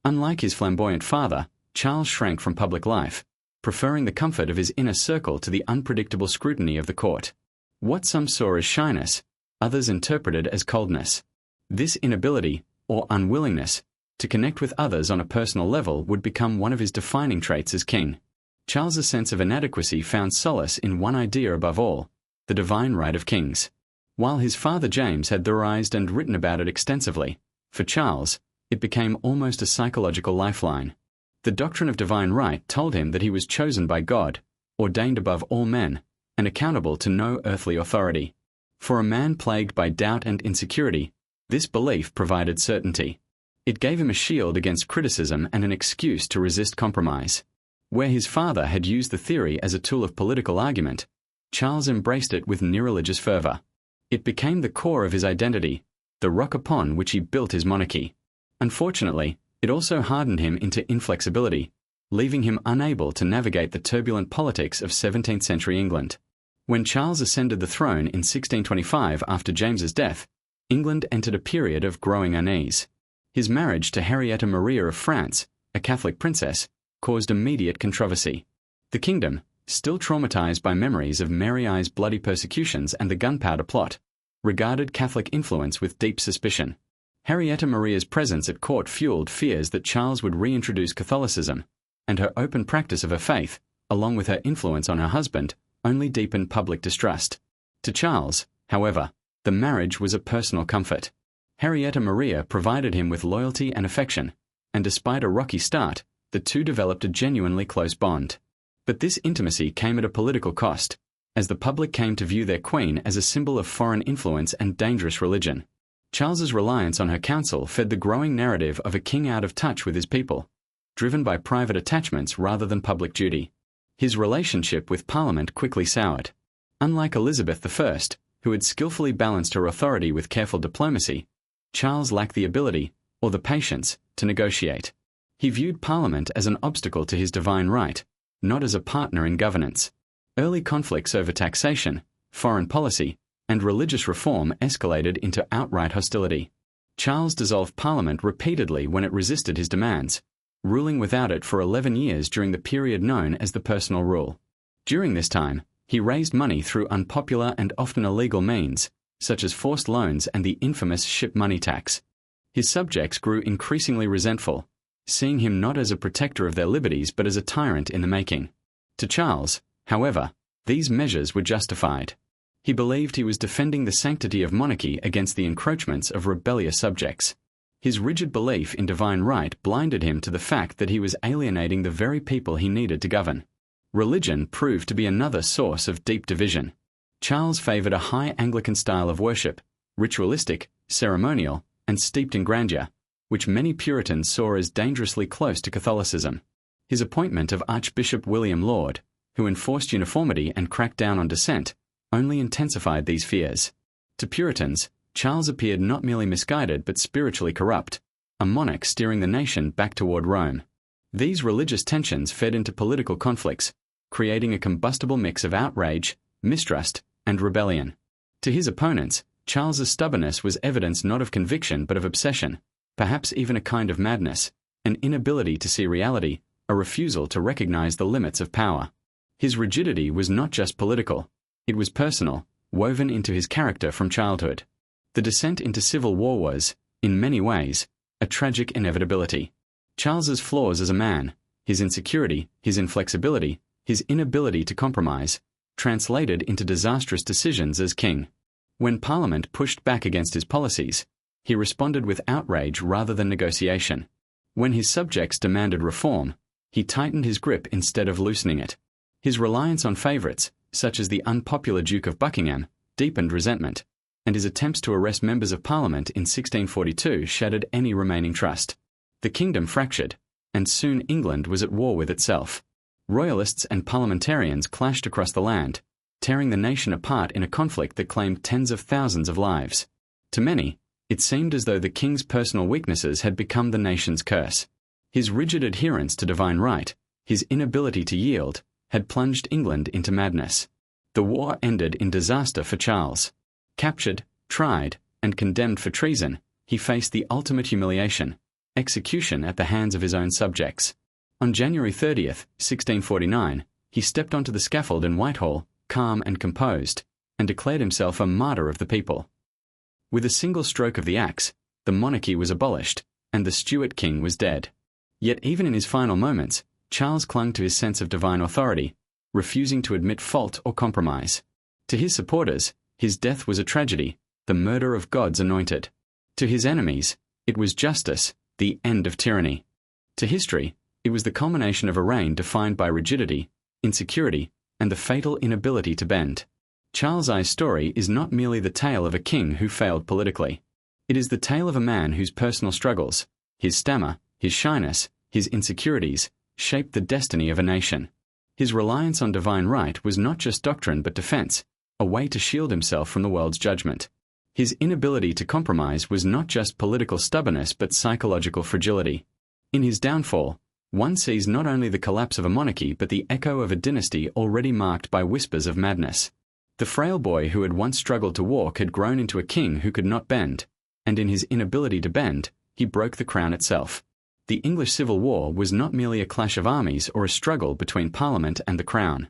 Unlike his flamboyant father, Charles shrank from public life, preferring the comfort of his inner circle to the unpredictable scrutiny of the court. What some saw as shyness, others interpreted as coldness. This inability, or unwillingness, to connect with others on a personal level would become one of his defining traits as king. Charles's sense of inadequacy found solace in one idea above all: the divine right of kings. While his father James had theorized and written about it extensively, for Charles, it became almost a psychological lifeline. The doctrine of divine right told him that he was chosen by God, ordained above all men, and accountable to no earthly authority. For a man plagued by doubt and insecurity, this belief provided certainty. It gave him a shield against criticism and an excuse to resist compromise. Where his father had used the theory as a tool of political argument, Charles embraced it with near-religious fervor. It became the core of his identity, the rock upon which he built his monarchy. Unfortunately, it also hardened him into inflexibility, leaving him unable to navigate the turbulent politics of 17th century England. When Charles ascended the throne in 1625 after James's death, England entered a period of growing unease. His marriage to Henrietta Maria of France, a Catholic princess, caused immediate controversy. The kingdom, still traumatized by memories of Mary I's bloody persecutions and the Gunpowder Plot, regarded Catholic influence with deep suspicion. Henrietta Maria's presence at court fueled fears that Charles would reintroduce Catholicism, and her open practice of her faith, along with her influence on her husband, only deepened public distrust. To Charles, however, the marriage was a personal comfort. Henrietta Maria provided him with loyalty and affection, and despite a rocky start, the two developed a genuinely close bond. But this intimacy came at a political cost, as the public came to view their queen as a symbol of foreign influence and dangerous religion. Charles's reliance on her counsel fed the growing narrative of a king out of touch with his people, driven by private attachments rather than public duty. His relationship with Parliament quickly soured. Unlike Elizabeth I, who had skillfully balanced her authority with careful diplomacy, Charles lacked the ability, or the patience, to negotiate. He viewed Parliament as an obstacle to his divine right, not as a partner in governance. Early conflicts over taxation, foreign policy, and religious reform escalated into outright hostility. Charles dissolved Parliament repeatedly when it resisted his demands, ruling without it for 11 years during the period known as the Personal Rule. During this time, he raised money through unpopular and often illegal means, such as forced loans and the infamous ship money tax. His subjects grew increasingly resentful, seeing him not as a protector of their liberties but as a tyrant in the making. To Charles, however, these measures were justified. He believed he was defending the sanctity of monarchy against the encroachments of rebellious subjects. His rigid belief in divine right blinded him to the fact that he was alienating the very people he needed to govern. Religion proved to be another source of deep division. Charles favored a high Anglican style of worship, ritualistic, ceremonial, and steeped in grandeur, which many Puritans saw as dangerously close to Catholicism. His appointment of Archbishop William Laud, who enforced uniformity and cracked down on dissent, only intensified these fears. To Puritans, Charles appeared not merely misguided but spiritually corrupt, a monarch steering the nation back toward Rome. These religious tensions fed into political conflicts, creating a combustible mix of outrage, mistrust, and rebellion. To his opponents, Charles's stubbornness was evidence not of conviction but of obsession, perhaps even a kind of madness, an inability to see reality, a refusal to recognize the limits of power. His rigidity was not just political, it was personal, woven into his character from childhood. The descent into civil war was, in many ways, a tragic inevitability. Charles's flaws as a man, his insecurity, his inflexibility, his inability to compromise, translated into disastrous decisions as king. When Parliament pushed back against his policies, he responded with outrage rather than negotiation. When his subjects demanded reform, he tightened his grip instead of loosening it. His reliance on favourites, such as the unpopular Duke of Buckingham, deepened resentment, and his attempts to arrest members of Parliament in 1642 shattered any remaining trust. The kingdom fractured, and soon England was at war with itself. Royalists and parliamentarians clashed across the land, tearing the nation apart in a conflict that claimed tens of thousands of lives. To many, it seemed as though the king's personal weaknesses had become the nation's curse. His rigid adherence to divine right, his inability to yield, had plunged England into madness. The war ended in disaster for Charles. Captured, tried, and condemned for treason, he faced the ultimate humiliation, execution at the hands of his own subjects. On January 30th, 1649, he stepped onto the scaffold in Whitehall, calm and composed, and declared himself a martyr of the people. With a single stroke of the axe, the monarchy was abolished, and the Stuart king was dead. Yet even in his final moments, Charles clung to his sense of divine authority, refusing to admit fault or compromise. To his supporters, his death was a tragedy, the murder of God's anointed. To his enemies, it was justice, the end of tyranny. To history, it was the culmination of a reign defined by rigidity, insecurity, and the fatal inability to bend. Charles I's story is not merely the tale of a king who failed politically. It is the tale of a man whose personal struggles, his stammer, his shyness, his insecurities, shaped the destiny of a nation. His reliance on divine right was not just doctrine but defense, a way to shield himself from the world's judgment. His inability to compromise was not just political stubbornness but psychological fragility. In his downfall, one sees not only the collapse of a monarchy but the echo of a dynasty already marked by whispers of madness. The frail boy who had once struggled to walk had grown into a king who could not bend, and in his inability to bend, he broke the crown itself. The English Civil War was not merely a clash of armies or a struggle between Parliament and the Crown.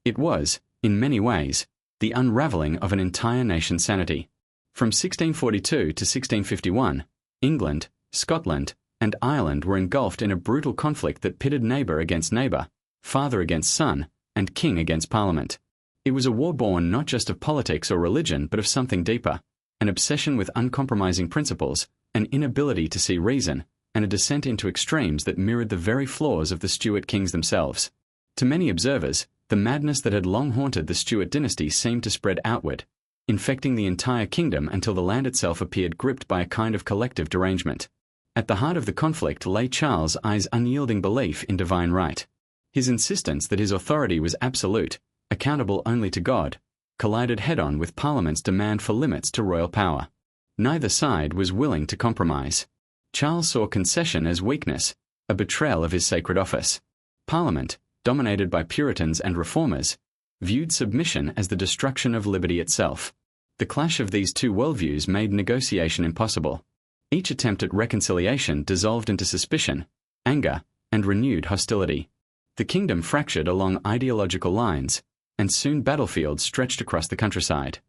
It was, in many ways, the unraveling of an entire nation's sanity. From 1642 to 1651, England, Scotland, and Ireland were engulfed in a brutal conflict that pitted neighbour against neighbour, father against son, and king against parliament. It was a war born not just of politics or religion but of something deeper, an obsession with uncompromising principles, an inability to see reason, and a descent into extremes that mirrored the very flaws of the Stuart kings themselves. To many observers, the madness that had long haunted the Stuart dynasty seemed to spread outward, infecting the entire kingdom until the land itself appeared gripped by a kind of collective derangement. At the heart of the conflict lay Charles I's unyielding belief in divine right. His insistence that his authority was absolute, accountable only to God, collided head-on with Parliament's demand for limits to royal power. Neither side was willing to compromise. Charles saw concession as weakness, a betrayal of his sacred office. Parliament, dominated by Puritans and Reformers, viewed submission as the destruction of liberty itself. The clash of these two worldviews made negotiation impossible. Each attempt at reconciliation dissolved into suspicion, anger, and renewed hostility. The kingdom fractured along ideological lines, and soon battlefields stretched across the countryside.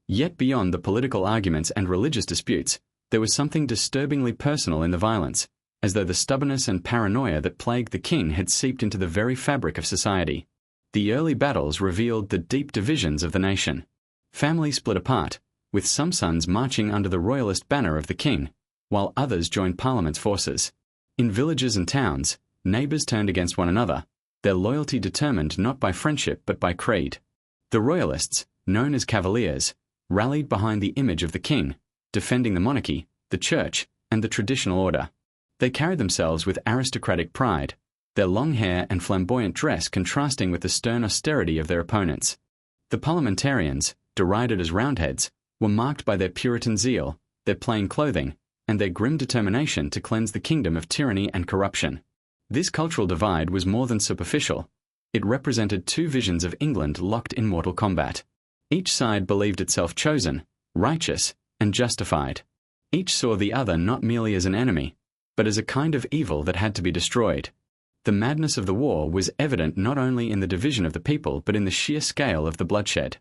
Yet beyond the political arguments and religious disputes, there was something disturbingly personal in the violence, as though the stubbornness and paranoia that plagued the king had seeped into the very fabric of society. The early battles revealed the deep divisions of the nation. Families split apart, with some sons marching under the royalist banner of the king, while others joined Parliament's forces. In villages and towns, neighbours turned against one another, their loyalty determined not by friendship but by creed. The royalists, known as Cavaliers, rallied behind the image of the king, defending the monarchy, the church, and the traditional order. They carried themselves with aristocratic pride, their long hair and flamboyant dress contrasting with the stern austerity of their opponents. The parliamentarians, derided as Roundheads, were marked by their Puritan zeal, their plain clothing, and their grim determination to cleanse the kingdom of tyranny and corruption. This cultural divide was more than superficial. It represented two visions of England locked in mortal combat. Each side believed itself chosen, righteous, and justified. Each saw the other not merely as an enemy, but as a kind of evil that had to be destroyed. The madness of the war was evident not only in the division of the people but in the sheer scale of the bloodshed.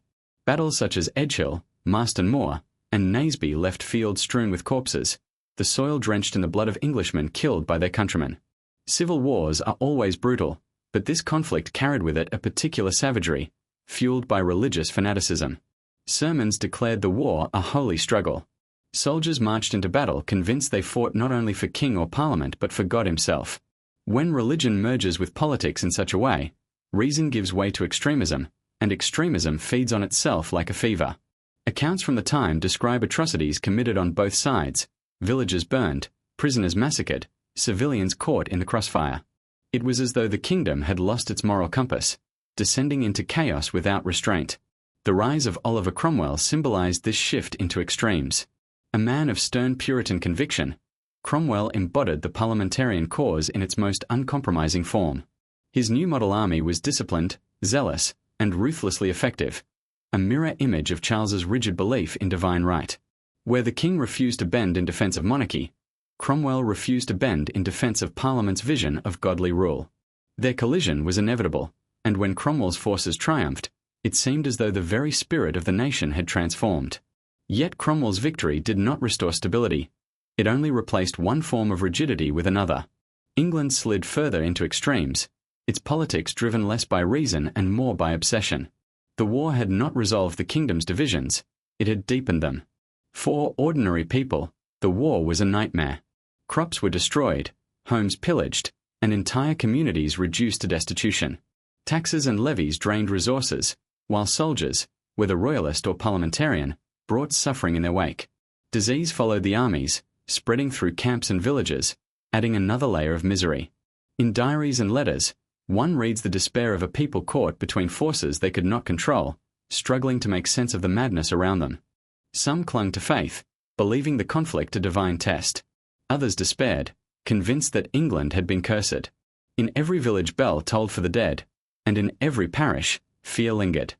Battles such as Edgehill, Marston Moor, and Naseby left fields strewn with corpses, the soil drenched in the blood of Englishmen killed by their countrymen. Civil wars are always brutal, but this conflict carried with it a particular savagery, fueled by religious fanaticism. Sermons declared the war a holy struggle. Soldiers marched into battle convinced they fought not only for king or parliament but for God himself. When religion merges with politics in such a way, reason gives way to extremism, and extremism feeds on itself like a fever. Accounts from the time describe atrocities committed on both sides, villages burned, prisoners massacred, civilians caught in the crossfire. It was as though the kingdom had lost its moral compass, descending into chaos without restraint. The rise of Oliver Cromwell symbolized this shift into extremes. A man of stern Puritan conviction, Cromwell embodied the parliamentarian cause in its most uncompromising form. His new model army was disciplined, zealous, and ruthlessly effective, a mirror image of Charles's rigid belief in divine right. Where the king refused to bend in defense of monarchy, Cromwell refused to bend in defense of Parliament's vision of godly rule. Their collision was inevitable, and when Cromwell's forces triumphed, it seemed as though the very spirit of the nation had transformed. Yet Cromwell's victory did not restore stability. It only replaced one form of rigidity with another. England slid further into extremes, its politics driven less by reason and more by obsession. The war had not resolved the kingdom's divisions, it had deepened them. For ordinary people, the war was a nightmare. Crops were destroyed, homes pillaged, and entire communities reduced to destitution. Taxes and levies drained resources, while soldiers, whether royalist or parliamentarian, brought suffering in their wake. Disease followed the armies, spreading through camps and villages, adding another layer of misery. In diaries and letters, one reads the despair of a people caught between forces they could not control, struggling to make sense of the madness around them. Some clung to faith, believing the conflict a divine test. Others despaired, convinced that England had been cursed. In every village bell tolled for the dead, and in every parish, fear lingered.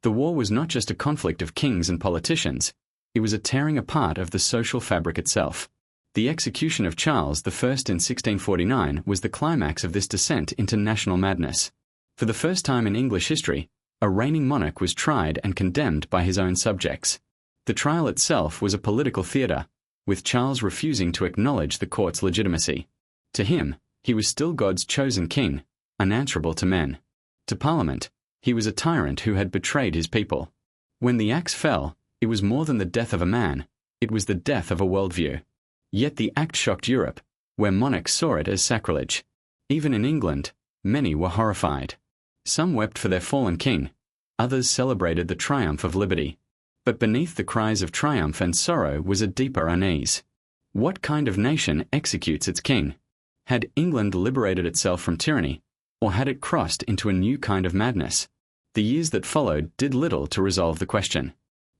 The war was not just a conflict of kings and politicians, it was a tearing apart of the social fabric itself. The execution of Charles I in 1649 was the climax of this descent into national madness. For the first time in English history, A reigning monarch was tried and condemned by his own subjects. The trial itself was a political theatre, with Charles refusing to acknowledge the court's legitimacy. To him, he was still God's chosen king, unanswerable to men. To Parliament, he was a tyrant who had betrayed his people. When the axe fell, it was more than the death of a man, it was the death of a worldview. Yet the act shocked Europe, where monarchs saw it as sacrilege. Even in England, many were horrified. Some wept for their fallen king, others celebrated the triumph of liberty. But beneath the cries of triumph and sorrow was a deeper unease. What kind of nation executes its king? Had England liberated itself from tyranny, or had it crossed into a new kind of madness? The years that followed did little to resolve the question.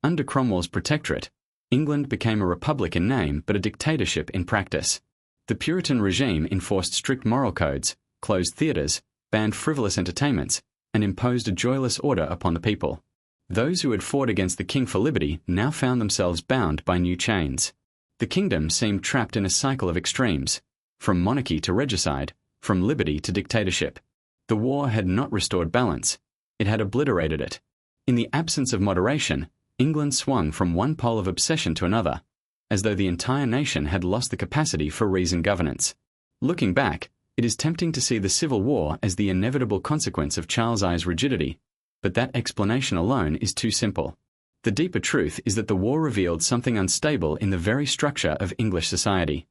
Under Cromwell's protectorate, England became a republic in name but a dictatorship in practice. The Puritan regime enforced strict moral codes, closed theatres, banned frivolous entertainments, and imposed a joyless order upon the people. Those who had fought against the king for liberty now found themselves bound by new chains. The kingdom seemed trapped in a cycle of extremes, from monarchy to regicide, from liberty to dictatorship. The war had not restored balance, it had obliterated it. In the absence of moderation, England swung from one pole of obsession to another, as though the entire nation had lost the capacity for reasoned governance. Looking back, it is tempting to see the Civil War as the inevitable consequence of Charles I's rigidity, but that explanation alone is too simple. The deeper truth is that the war revealed something unstable in the very structure of English society.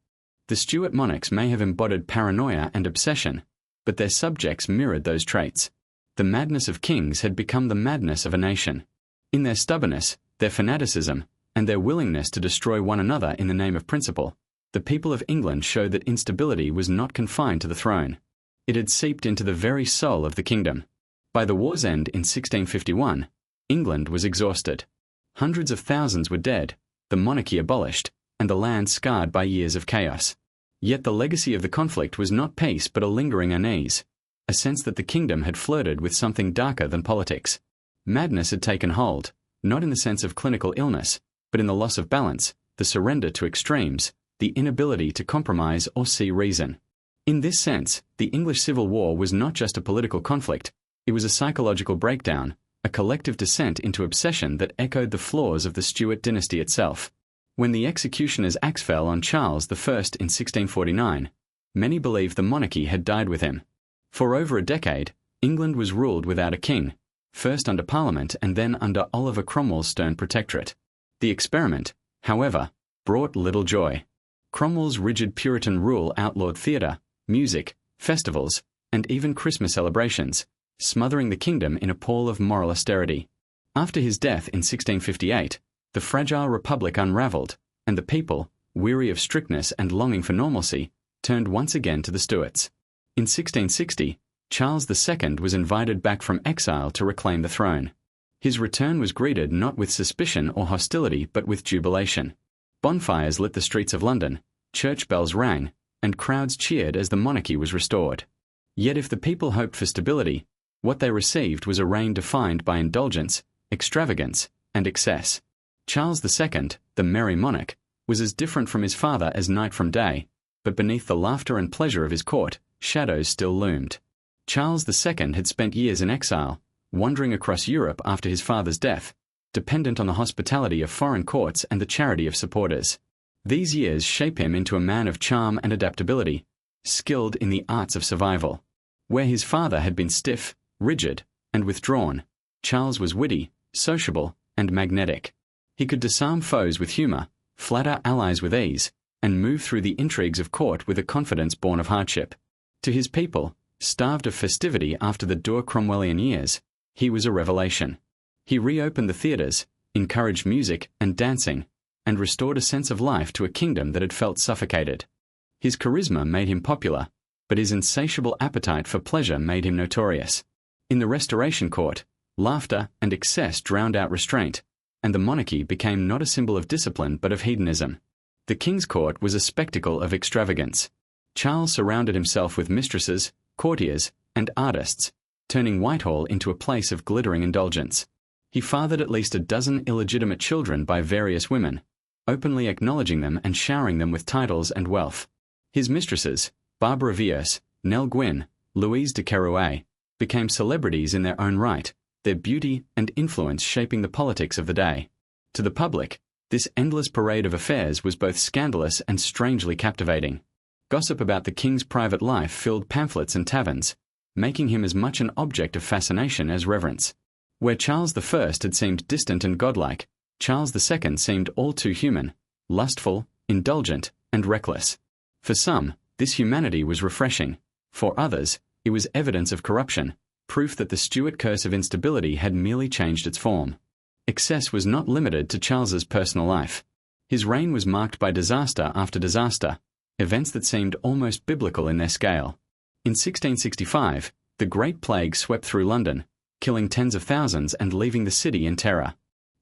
The Stuart monarchs may have embodied paranoia and obsession, but their subjects mirrored those traits. The madness of kings had become the madness of a nation. In their stubbornness, their fanaticism, and their willingness to destroy one another in the name of principle, the people of England showed that instability was not confined to the throne. It had seeped into the very soul of the kingdom. By the war's end in 1651, England was exhausted. Hundreds of thousands were dead, the monarchy abolished, and the land scarred by years of chaos. Yet the legacy of the conflict was not peace but a lingering unease, a sense that the kingdom had flirted with something darker than politics. Madness had taken hold, not in the sense of clinical illness, but in the loss of balance, the surrender to extremes, the inability to compromise or see reason. In this sense, the English Civil War was not just a political conflict, it was a psychological breakdown, a collective descent into obsession that echoed the flaws of the Stuart dynasty itself. When the executioner's axe fell on Charles I in 1649, many believed the monarchy had died with him. For over a decade, England was ruled without a king, first under Parliament and then under Oliver Cromwell's stern protectorate. The experiment, however, brought little joy. Cromwell's rigid Puritan rule outlawed theatre, music, festivals, and even Christmas celebrations, smothering the kingdom in a pall of moral austerity. After his death in 1658, the fragile republic unravelled, and the people, weary of strictness and longing for normalcy, turned once again to the Stuarts. In 1660, Charles II was invited back from exile to reclaim the throne. His return was greeted not with suspicion or hostility but with jubilation. Bonfires lit the streets of London, church bells rang, and crowds cheered as the monarchy was restored. Yet if the people hoped for stability, what they received was a reign defined by indulgence, extravagance, and excess. Charles II, the merry monarch, was as different from his father as night from day, but beneath the laughter and pleasure of his court, shadows still loomed. Charles II had spent years in exile, wandering across Europe after his father's death, dependent on the hospitality of foreign courts and the charity of supporters. These years shape him into a man of charm and adaptability, skilled in the arts of survival. Where his father had been stiff, rigid, and withdrawn, Charles was witty, sociable, and magnetic. He could disarm foes with humour, flatter allies with ease, and move through the intrigues of court with a confidence born of hardship. To his people, starved of festivity after the dour Cromwellian years, he was a revelation. He reopened the theatres, encouraged music and dancing, and restored a sense of life to a kingdom that had felt suffocated. His charisma made him popular, but his insatiable appetite for pleasure made him notorious. In the Restoration Court, laughter and excess drowned out restraint, and the monarchy became not a symbol of discipline but of hedonism. The King's Court was a spectacle of extravagance. Charles surrounded himself with mistresses, courtiers, and artists, turning Whitehall into a place of glittering indulgence. He fathered at least a dozen illegitimate children by various women, openly acknowledging them and showering them with titles and wealth. His mistresses, Barbara Vierce, Nell Gwynn, Louise de Keroualle, became celebrities in their own right, their beauty and influence shaping the politics of the day. To the public, this endless parade of affairs was both scandalous and strangely captivating. Gossip about the king's private life filled pamphlets and taverns, making him as much an object of fascination as reverence. Where Charles I had seemed distant and godlike, Charles II seemed all too human, lustful, indulgent, and reckless. For some, this humanity was refreshing. For others, it was evidence of corruption, proof that the Stuart curse of instability had merely changed its form. Excess was not limited to Charles's personal life. His reign was marked by disaster after disaster, events that seemed almost biblical in their scale. In 1665, the Great Plague swept through London, killing tens of thousands and leaving the city in terror.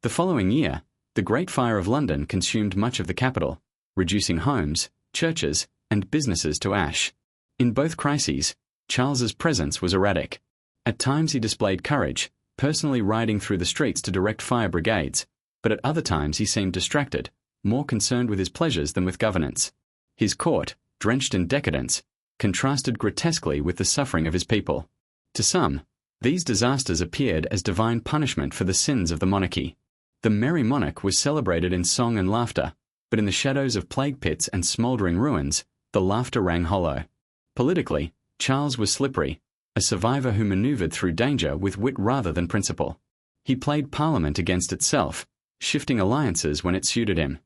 The following year, the Great Fire of London consumed much of the capital, reducing homes, churches, and businesses to ash. In both crises, Charles's presence was erratic. At times he displayed courage, personally riding through the streets to direct fire brigades, but at other times he seemed distracted, more concerned with his pleasures than with governance. His court, drenched in decadence, contrasted grotesquely with the suffering of his people. To some, these disasters appeared as divine punishment for the sins of the monarchy. The merry monarch was celebrated in song and laughter, but in the shadows of plague pits and smouldering ruins, the laughter rang hollow. Politically, Charles was slippery, a survivor who maneuvered through danger with wit rather than principle. He played Parliament against itself, shifting alliances when it suited him.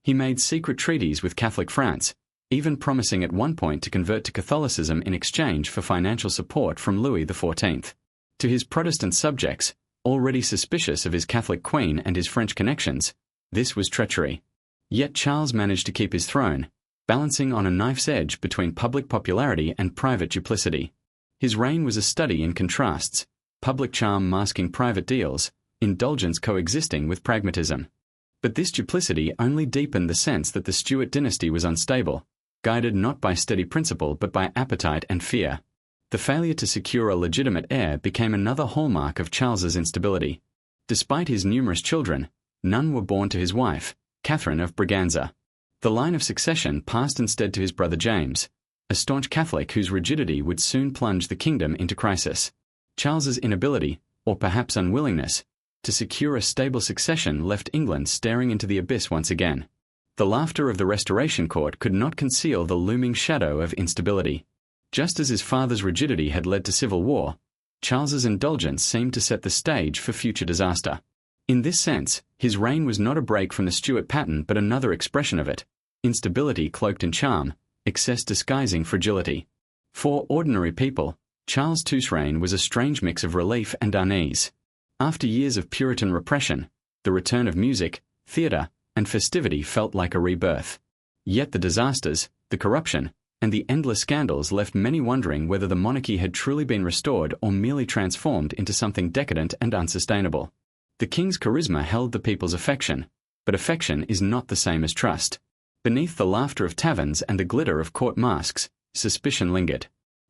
He made secret treaties with Catholic France, even promising at one point to convert to Catholicism in exchange for financial support from Louis XIV. To his Protestant subjects, already suspicious of his Catholic queen and his French connections, this was treachery. Yet Charles managed to keep his throne, balancing on a knife's edge between public popularity and private duplicity. His reign was a study in contrasts, public charm masking private deals, indulgence coexisting with pragmatism. But this duplicity only deepened the sense that the Stuart dynasty was unstable, guided not by steady principle but by appetite and fear. The failure to secure a legitimate heir became another hallmark of Charles's instability. Despite his numerous children, none were born to his wife, Catherine of Braganza. The line of succession passed instead to his brother James, a staunch Catholic whose rigidity would soon plunge the kingdom into crisis. Charles's inability, or perhaps unwillingness, to secure a stable succession left England staring into the abyss once again. The laughter of the Restoration Court could not conceal the looming shadow of instability. Just as his father's rigidity had led to civil war, Charles's indulgence seemed to set the stage for future disaster. In this sense, his reign was not a break from the Stuart pattern but another expression of it, instability cloaked in charm, excess disguising fragility. For ordinary people, Charles II's reign was a strange mix of relief and unease. After years of Puritan repression, the return of music, theatre, and festivity felt like a rebirth. Yet the disasters, the corruption, and the endless scandals left many wondering whether the monarchy had truly been restored or merely transformed into something decadent and unsustainable. The king's charisma held the people's affection, but affection is not the same as trust. Beneath the laughter of taverns and the glitter of court masks, suspicion lingered.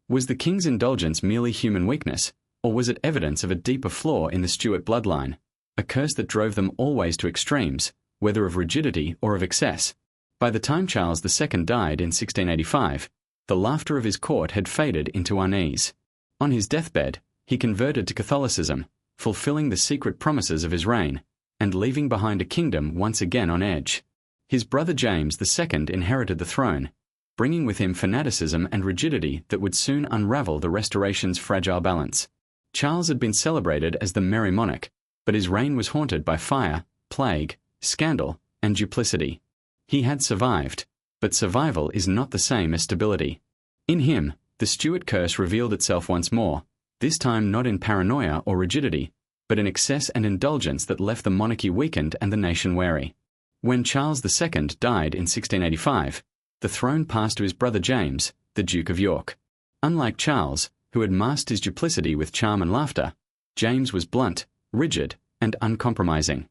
Was the king's indulgence merely human weakness, or was it evidence of a deeper flaw in the Stuart bloodline, a curse that drove them always to extremes, whether of rigidity or of excess? By the time Charles II died in 1685, the laughter of his court had faded into unease. On his deathbed, he converted to Catholicism, fulfilling the secret promises of his reign, and leaving behind a kingdom once again on edge. His brother James II inherited the throne, bringing with him fanaticism and rigidity that would soon unravel the Restoration's fragile balance. Charles had been celebrated as the merry monarch, but his reign was haunted by fire, plague, scandal, and duplicity. He had survived, but survival is not the same as stability. In him, the Stuart curse revealed itself once more, this time not in paranoia or rigidity, but in excess and indulgence that left the monarchy weakened and the nation wary. When Charles II died in 1685, the throne passed to his brother James, the Duke of York. Unlike Charles, who had masked his duplicity with charm and laughter, James was blunt, rigid, and uncompromising.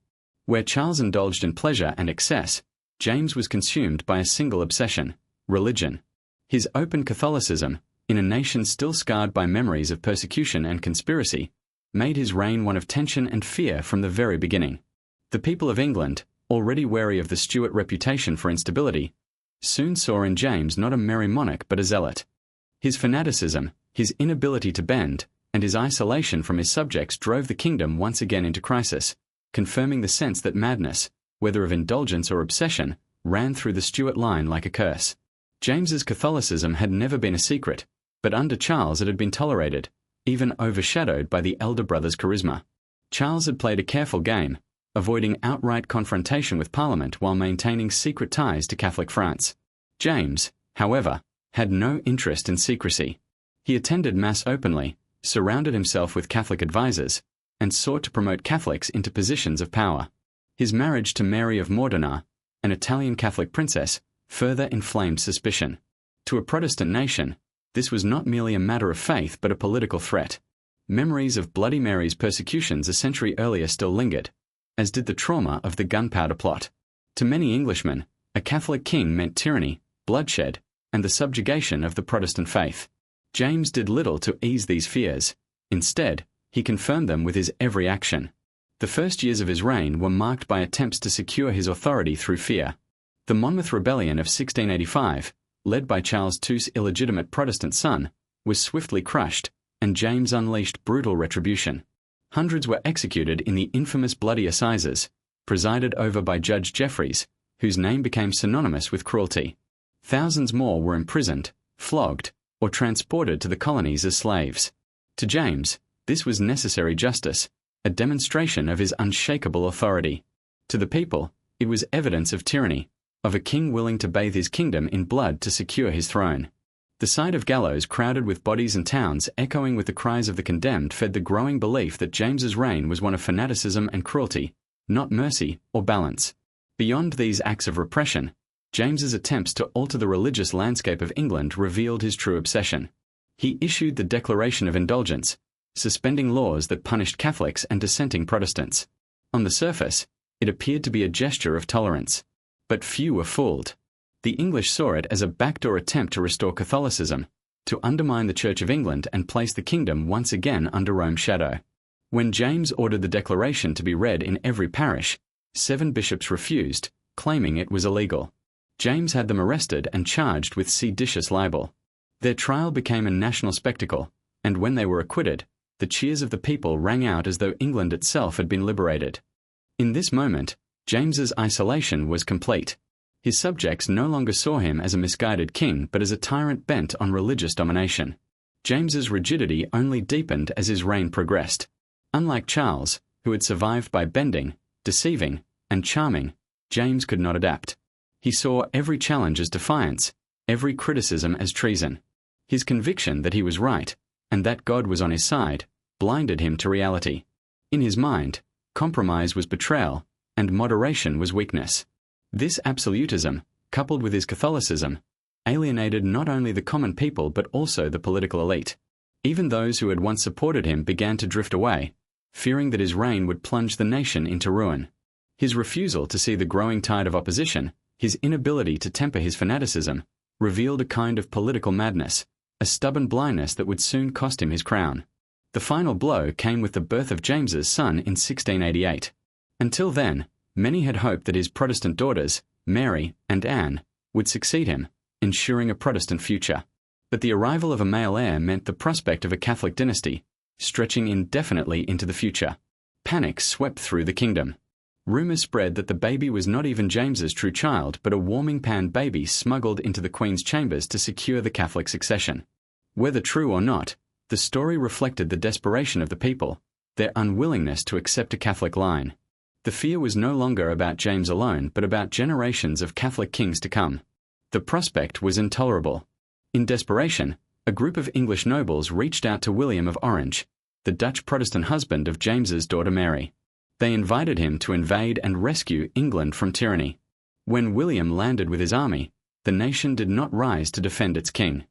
Where Charles indulged in pleasure and excess, James was consumed by a single obsession: religion. His open Catholicism, in a nation still scarred by memories of persecution and conspiracy, made his reign one of tension and fear from the very beginning. The people of England, already wary of the Stuart reputation for instability, soon saw in James not a merry monarch but a zealot. His fanaticism, his inability to bend, and his isolation from his subjects drove the kingdom once again into crisis, confirming the sense that madness, whether of indulgence or obsession, ran through the Stuart line like a curse. James's Catholicism had never been a secret, but under Charles it had been tolerated, even overshadowed by the elder brother's charisma. Charles had played a careful game, avoiding outright confrontation with Parliament while maintaining secret ties to Catholic France. James, however, had no interest in secrecy. He attended Mass openly, surrounded himself with Catholic advisers, and sought to promote Catholics into positions of power. His marriage to Mary of Modena, an Italian Catholic princess, further inflamed suspicion. To a Protestant nation, this was not merely a matter of faith but a political threat. Memories of Bloody Mary's persecutions a century earlier still lingered, as did the trauma of the gunpowder plot. To many Englishmen, a Catholic king meant tyranny, bloodshed, and the subjugation of the Protestant faith. James did little to ease these fears. Instead, he confirmed them with his every action. The first years of his reign were marked by attempts to secure his authority through fear. The Monmouth Rebellion of 1685, led by Charles II's illegitimate Protestant son, was swiftly crushed, and James unleashed brutal retribution. Hundreds were executed in the infamous Bloody Assizes, presided over by Judge Jeffreys, whose name became synonymous with cruelty. Thousands more were imprisoned, flogged, or transported to the colonies as slaves. To James, this was necessary justice, a demonstration of his unshakable authority. To the people, it was evidence of tyranny, of a king willing to bathe his kingdom in blood to secure his throne. The sight of gallows crowded with bodies and towns echoing with the cries of the condemned fed the growing belief that James's reign was one of fanaticism and cruelty, not mercy or balance. Beyond these acts of repression, James's attempts to alter the religious landscape of England revealed his true obsession. He issued the Declaration of Indulgence, suspending laws that punished Catholics and dissenting Protestants. On the surface, it appeared to be a gesture of tolerance. But few were fooled. The English saw it as a backdoor attempt to restore Catholicism, to undermine the Church of England and place the kingdom once again under Rome's shadow. When James ordered the Declaration to be read in every parish, 7 bishops refused, claiming it was illegal. James had them arrested and charged with seditious libel. Their trial became a national spectacle, and when they were acquitted, the cheers of the people rang out as though England itself had been liberated. In this moment, James's isolation was complete. His subjects no longer saw him as a misguided king but as a tyrant bent on religious domination. James's rigidity only deepened as his reign progressed. Unlike Charles, who had survived by bending, deceiving, and charming, James could not adapt. He saw every challenge as defiance, every criticism as treason. His conviction that he was right, and that God was on his side, blinded him to reality. In his mind, compromise was betrayal, and moderation was weakness. This absolutism, coupled with his Catholicism, alienated not only the common people but also the political elite. Even those who had once supported him began to drift away, fearing that his reign would plunge the nation into ruin. His refusal to see the growing tide of opposition, his inability to temper his fanaticism, revealed a kind of political madness, a stubborn blindness that would soon cost him his crown. The final blow came with the birth of James's son in 1688. Until then, many had hoped that his Protestant daughters, Mary and Anne, would succeed him, ensuring a Protestant future. But the arrival of a male heir meant the prospect of a Catholic dynasty, stretching indefinitely into the future. Panic swept through the kingdom. Rumours spread that the baby was not even James's true child but a warming-pan baby smuggled into the Queen's chambers to secure the Catholic succession. Whether true or not, the story reflected the desperation of the people, their unwillingness to accept a Catholic line. The fear was no longer about James alone but about generations of Catholic kings to come. The prospect was intolerable. In desperation, a group of English nobles reached out to William of Orange, the Dutch Protestant husband of James's daughter Mary. They invited him to invade and rescue England from tyranny. When William landed with his army, the nation did not rise to defend its king.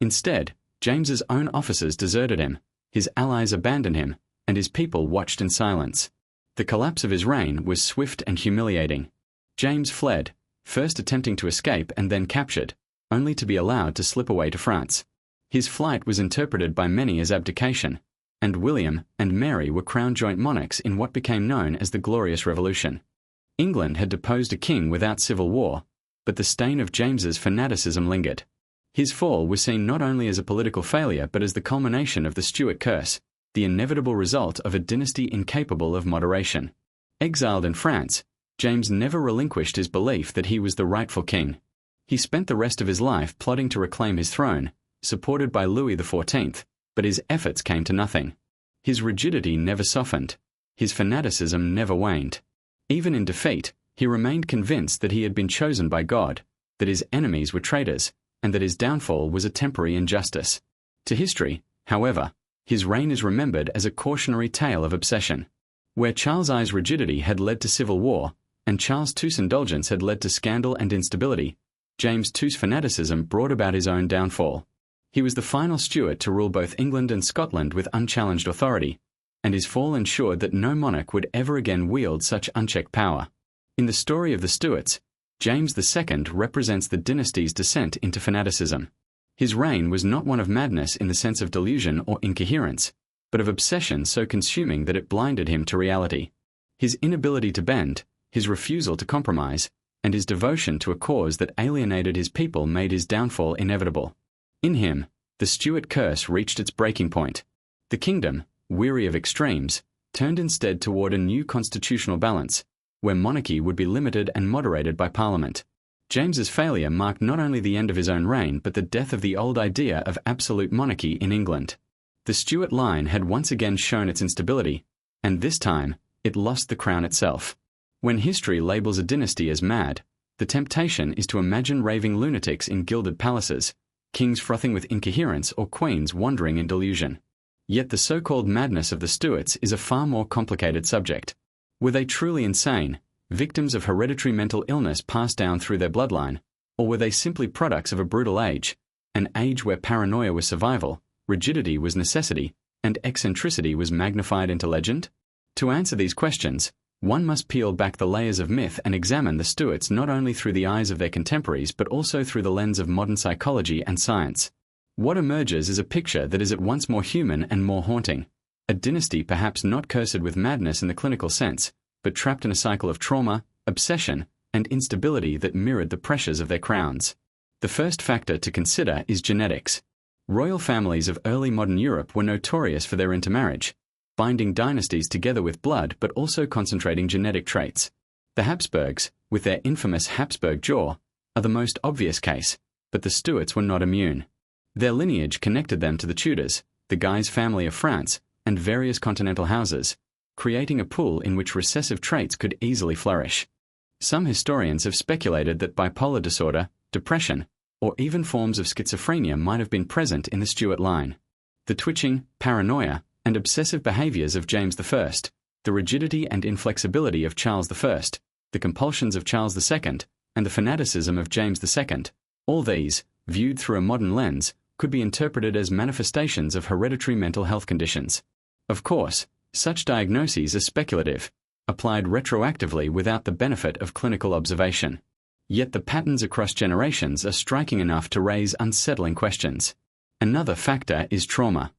Instead, James's own officers deserted him, his allies abandoned him, and his people watched in silence. The collapse of his reign was swift and humiliating. James fled, first attempting to escape and then captured, only to be allowed to slip away to France. His flight was interpreted by many as abdication, and William and Mary were crowned joint monarchs in what became known as the Glorious Revolution. England had deposed a king without civil war, but the stain of James's fanaticism lingered. His fall was seen not only as a political failure but as the culmination of the Stuart curse, the inevitable result of a dynasty incapable of moderation. Exiled in France, James never relinquished his belief that he was the rightful king. He spent the rest of his life plotting to reclaim his throne, supported by Louis XIV, but his efforts came to nothing. His rigidity never softened. His fanaticism never waned. Even in defeat, he remained convinced that he had been chosen by God, that his enemies were traitors, and that his downfall was a temporary injustice. To history, however, his reign is remembered as a cautionary tale of obsession. Where Charles I's rigidity had led to civil war, and Charles II's indulgence had led to scandal and instability, James II's fanaticism brought about his own downfall. He was the final Stuart to rule both England and Scotland with unchallenged authority, and his fall ensured that no monarch would ever again wield such unchecked power. In the story of the Stuarts, James II represents the dynasty's descent into fanaticism. His reign was not one of madness in the sense of delusion or incoherence, but of obsession so consuming that it blinded him to reality. His inability to bend, his refusal to compromise, and his devotion to a cause that alienated his people made his downfall inevitable. In him, the Stuart curse reached its breaking point. The kingdom, weary of extremes, turned instead toward a new constitutional balance, where monarchy would be limited and moderated by Parliament. James's failure marked not only the end of his own reign but the death of the old idea of absolute monarchy in England. The Stuart line had once again shown its instability, and this time, it lost the crown itself. When history labels a dynasty as mad, the temptation is to imagine raving lunatics in gilded palaces, kings frothing with incoherence, or queens wandering in delusion. Yet the so-called madness of the Stuarts is a far more complicated subject. Were they truly insane, victims of hereditary mental illness passed down through their bloodline, or were they simply products of a brutal age, an age where paranoia was survival, rigidity was necessity, and eccentricity was magnified into legend? To answer these questions, one must peel back the layers of myth and examine the Stuarts not only through the eyes of their contemporaries but also through the lens of modern psychology and science. What emerges is a picture that is at once more human and more haunting. A dynasty perhaps not cursed with madness in the clinical sense, but trapped in a cycle of trauma, obsession, and instability that mirrored the pressures of their crowns. The first factor to consider is genetics. Royal families of early modern Europe were notorious for their intermarriage, binding dynasties together with blood but also concentrating genetic traits. The Habsburgs, with their infamous Habsburg jaw, are the most obvious case, but the Stuarts were not immune. Their lineage connected them to the Tudors, the Guise family of France, and various continental houses, creating a pool in which recessive traits could easily flourish. Some historians have speculated that bipolar disorder, depression, or even forms of schizophrenia might have been present in the Stuart line. The twitching, paranoia, and obsessive behaviors of James I, the rigidity and inflexibility of Charles I, the compulsions of Charles II, and the fanaticism of James II, all these, viewed through a modern lens, could be interpreted as manifestations of hereditary mental health conditions. Of course, such diagnoses are speculative, applied retroactively without the benefit of clinical observation. Yet the patterns across generations are striking enough to raise unsettling questions. Another factor is trauma.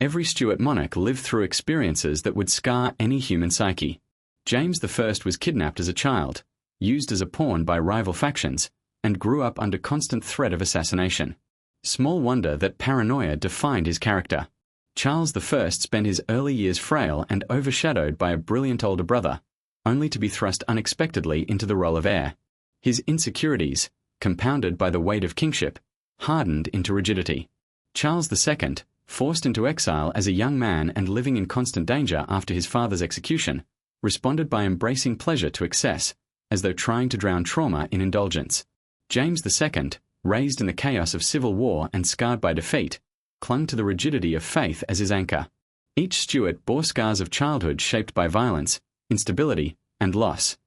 Every Stuart monarch lived through experiences that would scar any human psyche. James I was kidnapped as a child, used as a pawn by rival factions, and grew up under constant threat of assassination. Small wonder that paranoia defined his character. Charles I spent his early years frail and overshadowed by a brilliant older brother, only to be thrust unexpectedly into the role of heir. His insecurities, compounded by the weight of kingship, hardened into rigidity. Charles II, forced into exile as a young man and living in constant danger after his father's execution, responded by embracing pleasure to excess, as though trying to drown trauma in indulgence. James II, raised in the chaos of civil war and scarred by defeat, clung to the rigidity of faith as his anchor. Each Stuart bore scars of childhood shaped by violence, instability, and loss.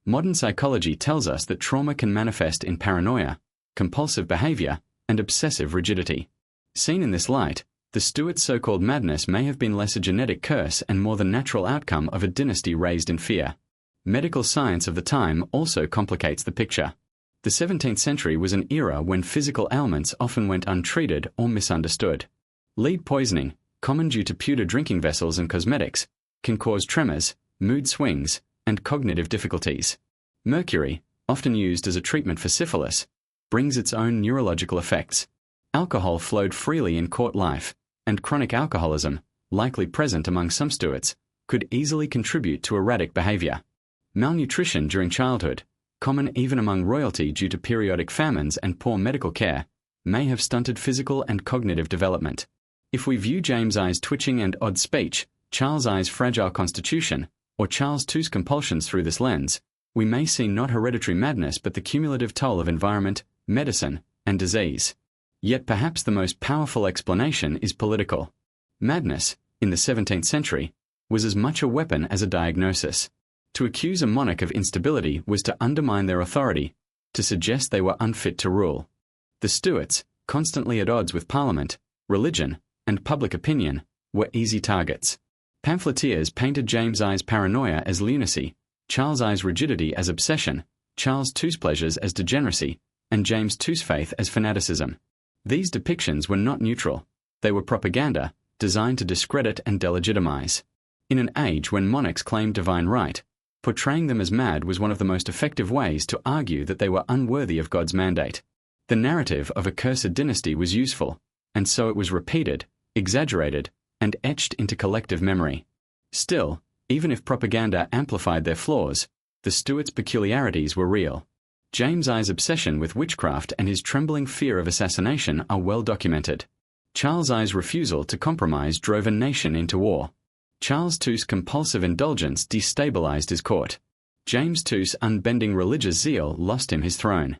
Modern psychology tells us that trauma can manifest in paranoia, compulsive behavior, and obsessive rigidity. Seen in this light, the Stuarts' so-called madness may have been less a genetic curse and more the natural outcome of a dynasty raised in fear. Medical science of the time also complicates the picture. The 17th century was an era when physical ailments often went untreated or misunderstood. Lead poisoning, common due to pewter drinking vessels and cosmetics, can cause tremors, mood swings, and cognitive difficulties. Mercury, often used as a treatment for syphilis, brings its own neurological effects. Alcohol flowed freely in court life, and chronic alcoholism, likely present among some Stuarts, could easily contribute to erratic behavior. Malnutrition during childhood, common even among royalty due to periodic famines and poor medical care, may have stunted physical and cognitive development. If we view James I's twitching and odd speech, Charles I's fragile constitution, or Charles II's compulsions through this lens, we may see not hereditary madness but the cumulative toll of environment, medicine, and disease. Yet perhaps the most powerful explanation is political. Madness, in the 17th century, was as much a weapon as a diagnosis. To accuse a monarch of instability was to undermine their authority, to suggest they were unfit to rule. The Stuarts, constantly at odds with Parliament, religion, and public opinion, were easy targets. Pamphleteers painted James I's paranoia as lunacy, Charles I's rigidity as obsession, Charles II's pleasures as degeneracy, and James II's faith as fanaticism. These depictions were not neutral. They were propaganda, designed to discredit and delegitimize. In an age when monarchs claimed divine right, portraying them as mad was one of the most effective ways to argue that they were unworthy of God's mandate. The narrative of a cursed dynasty was useful, and so it was repeated, exaggerated, and etched into collective memory. Still, even if propaganda amplified their flaws, the Stuarts' peculiarities were real. James I's obsession with witchcraft and his trembling fear of assassination are well documented. Charles I's refusal to compromise drove a nation into war. Charles II's compulsive indulgence destabilized his court. James II's unbending religious zeal lost him his throne.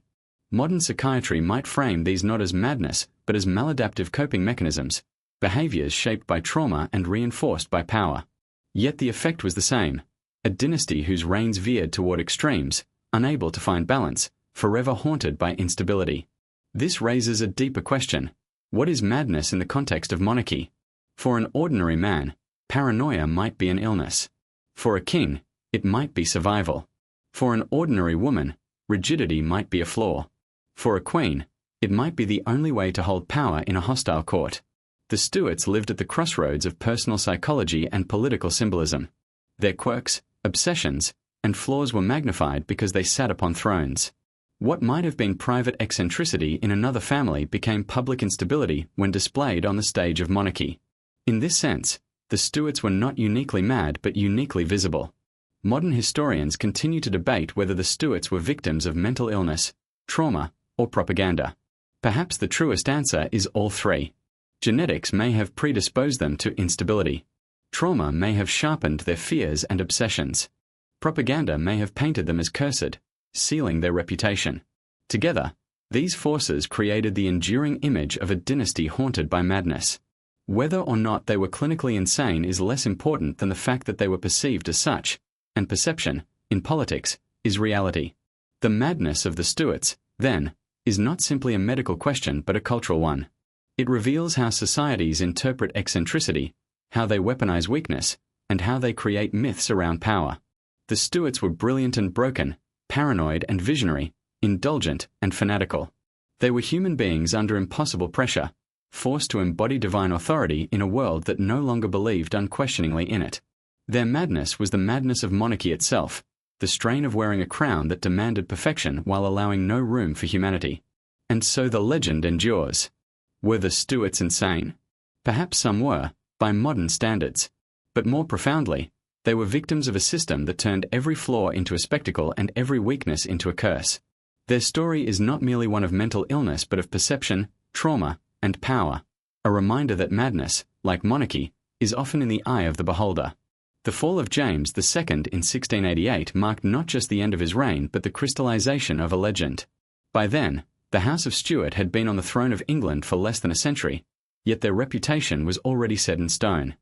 Modern psychiatry might frame these not as madness, but as maladaptive coping mechanisms, behaviors shaped by trauma and reinforced by power. Yet the effect was the same: a dynasty whose reigns veered toward extremes, unable to find balance, forever haunted by instability. This raises a deeper question: what is madness in the context of monarchy? For an ordinary man, paranoia might be an illness. For a king, it might be survival. For an ordinary woman, rigidity might be a flaw. For a queen, it might be the only way to hold power in a hostile court. The Stuarts lived at the crossroads of personal psychology and political symbolism. Their quirks, obsessions, and flaws were magnified because they sat upon thrones. What might have been private eccentricity in another family became public instability when displayed on the stage of monarchy. In this sense, the Stuarts were not uniquely mad but uniquely visible. Modern historians continue to debate whether the Stuarts were victims of mental illness, trauma, or propaganda. Perhaps the truest answer is all three. Genetics may have predisposed them to instability. Trauma may have sharpened their fears and obsessions. Propaganda may have painted them as cursed, sealing their reputation. Together, these forces created the enduring image of a dynasty haunted by madness. Whether or not they were clinically insane is less important than the fact that they were perceived as such, and perception, in politics, is reality. The madness of the Stuarts, then, is not simply a medical question but a cultural one. It reveals how societies interpret eccentricity, how they weaponize weakness, and how they create myths around power. The Stuarts were brilliant and broken, paranoid and visionary, indulgent and fanatical. They were human beings under impossible pressure, forced to embody divine authority in a world that no longer believed unquestioningly in it. Their madness was the madness of monarchy itself, the strain of wearing a crown that demanded perfection while allowing no room for humanity. And so the legend endures. Were the Stuarts insane? Perhaps some were, by modern standards. But more profoundly, they were victims of a system that turned every flaw into a spectacle and every weakness into a curse. Their story is not merely one of mental illness but of perception, trauma, and power, a reminder that madness, like monarchy, is often in the eye of the beholder. The fall of James II in 1688 marked not just the end of his reign but the crystallization of a legend. By then, the House of Stuart had been on the throne of England for less than a century, yet their reputation was already set in stone.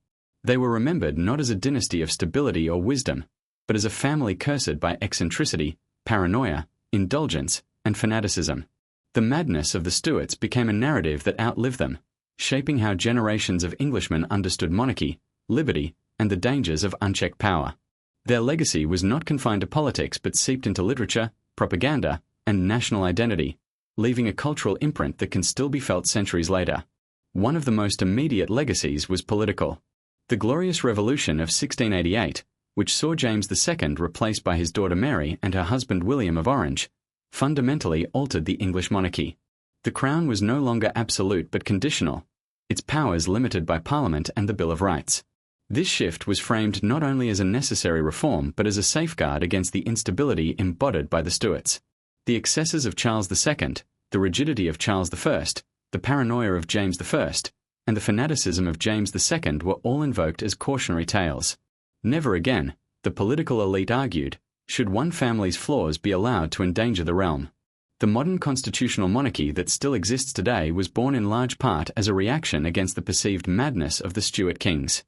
They were remembered not as a dynasty of stability or wisdom, but as a family cursed by eccentricity, paranoia, indulgence, and fanaticism. The madness of the Stuarts became a narrative that outlived them, shaping how generations of Englishmen understood monarchy, liberty, and the dangers of unchecked power. Their legacy was not confined to politics but seeped into literature, propaganda, and national identity, leaving a cultural imprint that can still be felt centuries later. One of the most immediate legacies was political. The Glorious Revolution of 1688, which saw James II replaced by his daughter Mary and her husband William of Orange, fundamentally altered the English monarchy. The crown was no longer absolute but conditional, its powers limited by Parliament and the Bill of Rights. This shift was framed not only as a necessary reform but as a safeguard against the instability embodied by the Stuarts. The excesses of Charles II, the rigidity of Charles I, the paranoia of James I, and the fanaticism of James II were all invoked as cautionary tales. Never again, the political elite argued, should one family's flaws be allowed to endanger the realm. The modern constitutional monarchy that still exists today was born in large part as a reaction against the perceived madness of the Stuart kings.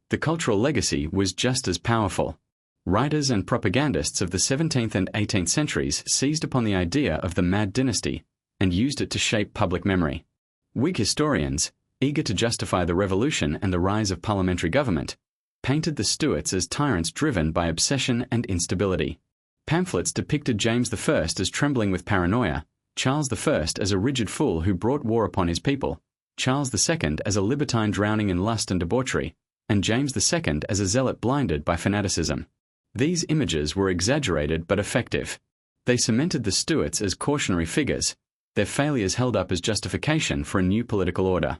The cultural legacy was just as powerful. Writers and propagandists of the 17th and 18th centuries seized upon the idea of the Mad Dynasty and used it to shape public memory. Whig historians, eager to justify the revolution and the rise of parliamentary government, painted the Stuarts as tyrants driven by obsession and instability. Pamphlets depicted James I as trembling with paranoia, Charles I as a rigid fool who brought war upon his people, Charles II as a libertine drowning in lust and debauchery, and James II as a zealot blinded by fanaticism. These images were exaggerated but effective. They cemented the Stuarts as cautionary figures, their failures held up as justification for a new political order.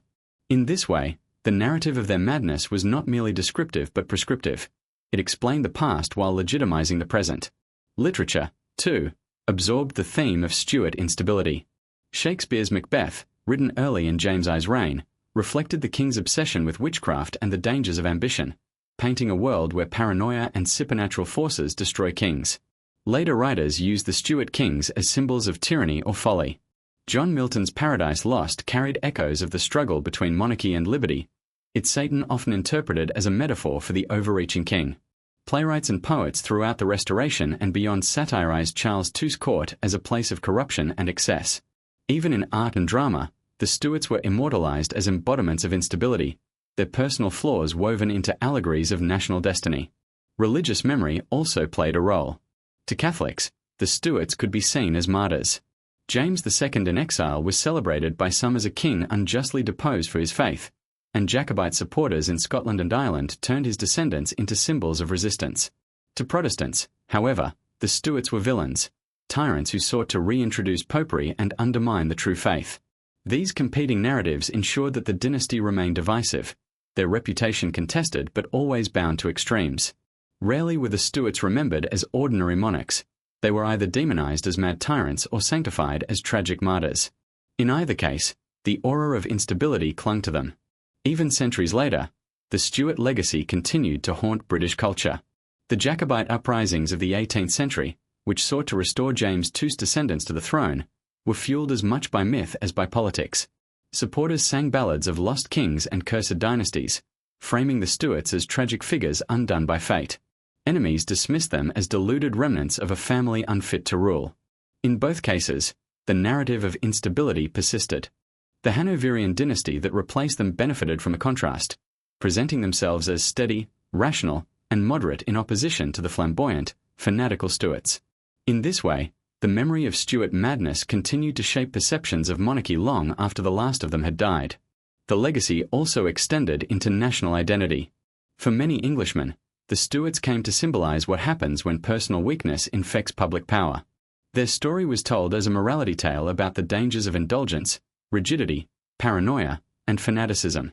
In this way, the narrative of their madness was not merely descriptive but prescriptive. It explained the past while legitimizing the present. Literature, too, absorbed the theme of Stuart instability. Shakespeare's Macbeth, written early in James I's reign, reflected the king's obsession with witchcraft and the dangers of ambition, painting a world where paranoia and supernatural forces destroy kings. Later writers used the Stuart kings as symbols of tyranny or folly. John Milton's Paradise Lost carried echoes of the struggle between monarchy and liberty, its Satan often interpreted as a metaphor for the overreaching king. Playwrights and poets throughout the Restoration and beyond satirized Charles II's court as a place of corruption and excess. Even in art and drama, the Stuarts were immortalized as embodiments of instability, their personal flaws woven into allegories of national destiny. Religious memory also played a role. To Catholics, the Stuarts could be seen as martyrs. James II in exile was celebrated by some as a king unjustly deposed for his faith, and Jacobite supporters in Scotland and Ireland turned his descendants into symbols of resistance. To Protestants, however, the Stuarts were villains, tyrants who sought to reintroduce popery and undermine the true faith. These competing narratives ensured that the dynasty remained divisive, their reputation contested but always bound to extremes. Rarely were the Stuarts remembered as ordinary monarchs. They were either demonized as mad tyrants or sanctified as tragic martyrs. In either case, the aura of instability clung to them. Even centuries later, the Stuart legacy continued to haunt British culture. The Jacobite uprisings of the 18th century, which sought to restore James II's descendants to the throne, were fueled as much by myth as by politics. Supporters sang ballads of lost kings and cursed dynasties, framing the Stuarts as tragic figures undone by fate. Enemies dismissed them as deluded remnants of a family unfit to rule. In both cases, the narrative of instability persisted. The Hanoverian dynasty that replaced them benefited from a contrast, presenting themselves as steady, rational, and moderate in opposition to the flamboyant, fanatical Stuarts. In this way, the memory of Stuart madness continued to shape perceptions of monarchy long after the last of them had died. The legacy also extended into national identity. For many Englishmen, the Stuarts came to symbolize what happens when personal weakness infects public power. Their story was told as a morality tale about the dangers of indulgence, rigidity, paranoia, and fanaticism.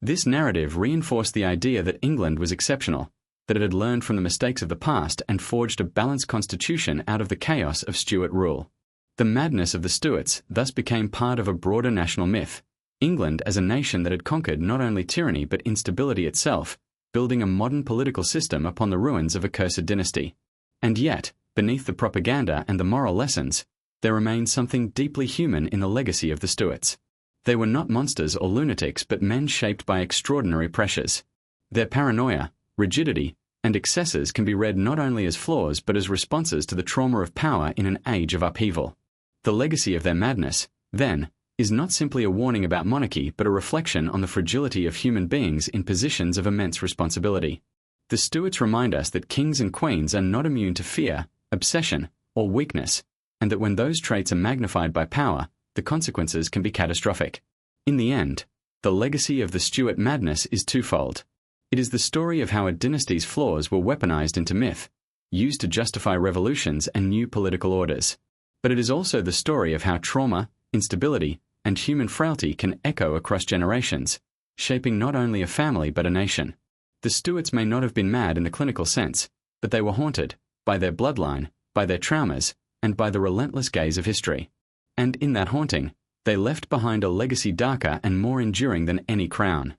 This narrative reinforced the idea that England was exceptional, that it had learned from the mistakes of the past and forged a balanced constitution out of the chaos of Stuart rule. The madness of the Stuarts thus became part of a broader national myth. England as a nation that had conquered not only tyranny but instability itself, building a modern political system upon the ruins of a cursed dynasty. And yet, beneath the propaganda and the moral lessons, there remained something deeply human in the legacy of the Stuarts. They were not monsters or lunatics but men shaped by extraordinary pressures. Their paranoia, rigidity, and excesses can be read not only as flaws but as responses to the trauma of power in an age of upheaval. The legacy of their madness, then, is not simply a warning about monarchy but a reflection on the fragility of human beings in positions of immense responsibility. The Stuarts remind us that kings and queens are not immune to fear, obsession, or weakness, and that when those traits are magnified by power, the consequences can be catastrophic. In the end, the legacy of the Stuart madness is twofold. It is the story of how a dynasty's flaws were weaponized into myth, used to justify revolutions and new political orders. But it is also the story of how trauma, instability, and human frailty can echo across generations, shaping not only a family but a nation. The Stuarts may not have been mad in the clinical sense, but they were haunted by their bloodline, by their traumas, and by the relentless gaze of history. And in that haunting, they left behind a legacy darker and more enduring than any crown.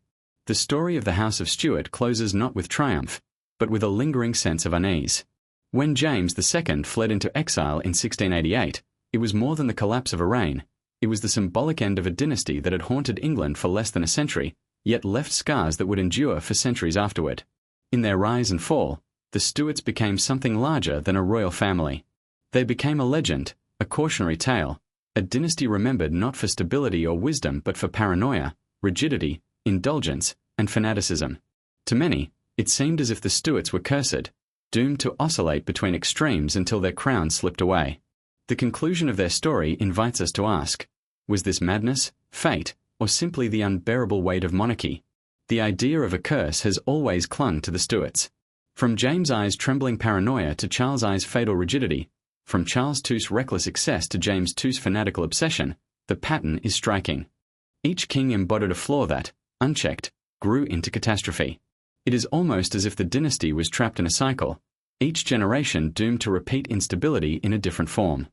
The story of the House of Stuart closes not with triumph, but with a lingering sense of unease. When James II fled into exile in 1688, it was more than the collapse of a reign. It was the symbolic end of a dynasty that had haunted England for less than a century, yet left scars that would endure for centuries afterward. In their rise and fall, the Stuarts became something larger than a royal family. They became a legend, a cautionary tale, a dynasty remembered not for stability or wisdom but for paranoia, rigidity, indulgence, and fanaticism. To many, it seemed as if the Stuarts were cursed, doomed to oscillate between extremes until their crown slipped away. The conclusion of their story invites us to ask, was this madness, fate, or simply the unbearable weight of monarchy? The idea of a curse has always clung to the Stuarts. From James I's trembling paranoia to Charles I's fatal rigidity, from Charles II's reckless excess to James II's fanatical obsession, the pattern is striking. Each king embodied a flaw that, unchecked, grew into catastrophe. It is almost as if the dynasty was trapped in a cycle, each generation doomed to repeat instability in a different form.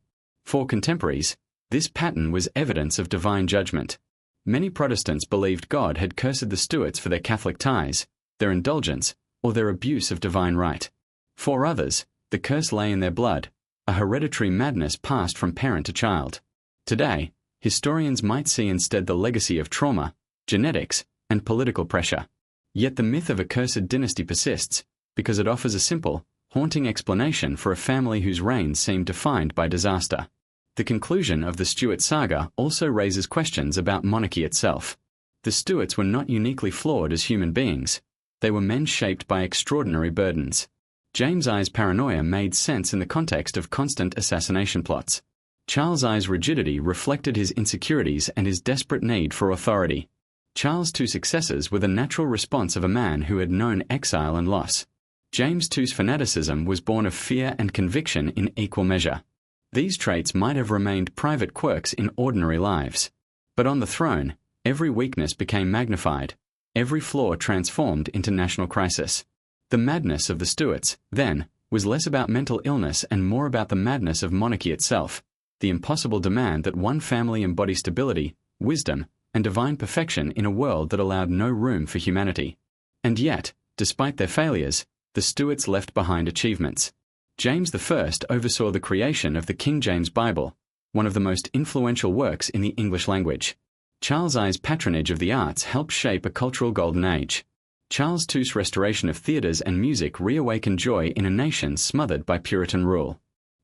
For contemporaries, this pattern was evidence of divine judgment. Many Protestants believed God had cursed the Stuarts for their Catholic ties, their indulgence, or their abuse of divine right. For others, the curse lay in their blood, a hereditary madness passed from parent to child. Today, historians might see instead the legacy of trauma, genetics, and political pressure. Yet the myth of a cursed dynasty persists, because it offers a simple, haunting explanation for a family whose reign seemed defined by disaster. The conclusion of the Stuart saga also raises questions about monarchy itself. The Stuarts were not uniquely flawed as human beings. They were men shaped by extraordinary burdens. James I's paranoia made sense in the context of constant assassination plots. Charles I's rigidity reflected his insecurities and his desperate need for authority. Charles II's successes were the natural response of a man who had known exile and loss. James II's fanaticism was born of fear and conviction in equal measure. These traits might have remained private quirks in ordinary lives. But on the throne, every weakness became magnified, every flaw transformed into national crisis. The madness of the Stuarts, then, was less about mental illness and more about the madness of monarchy itself, the impossible demand that one family embody stability, wisdom, and divine perfection in a world that allowed no room for humanity. And yet, despite their failures, the Stuarts left behind achievements. James I oversaw the creation of the King James Bible, one of the most influential works in the English language. Charles I's patronage of the arts helped shape a cultural golden age. Charles II's restoration of theatres and music reawakened joy in a nation smothered by Puritan rule.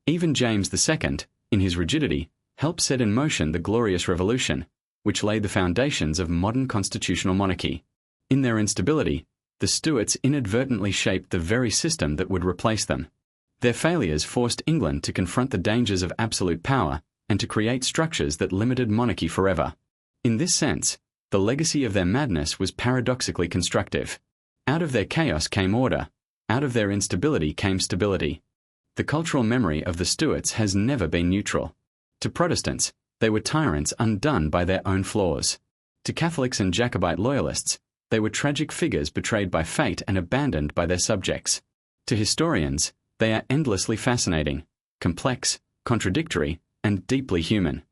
Even James II, in his rigidity, helped set in motion the Glorious Revolution, which laid the foundations of modern constitutional monarchy. In their instability, the Stuarts inadvertently shaped the very system that would replace them. Their failures forced England to confront the dangers of absolute power and to create structures that limited monarchy forever. In this sense, the legacy of their madness was paradoxically constructive. Out of their chaos came order, out of their instability came stability. The cultural memory of the Stuarts has never been neutral. To Protestants, they were tyrants undone by their own flaws. To Catholics and Jacobite loyalists, they were tragic figures betrayed by fate and abandoned by their subjects. To historians, they are endlessly fascinating, complex, contradictory, and deeply human.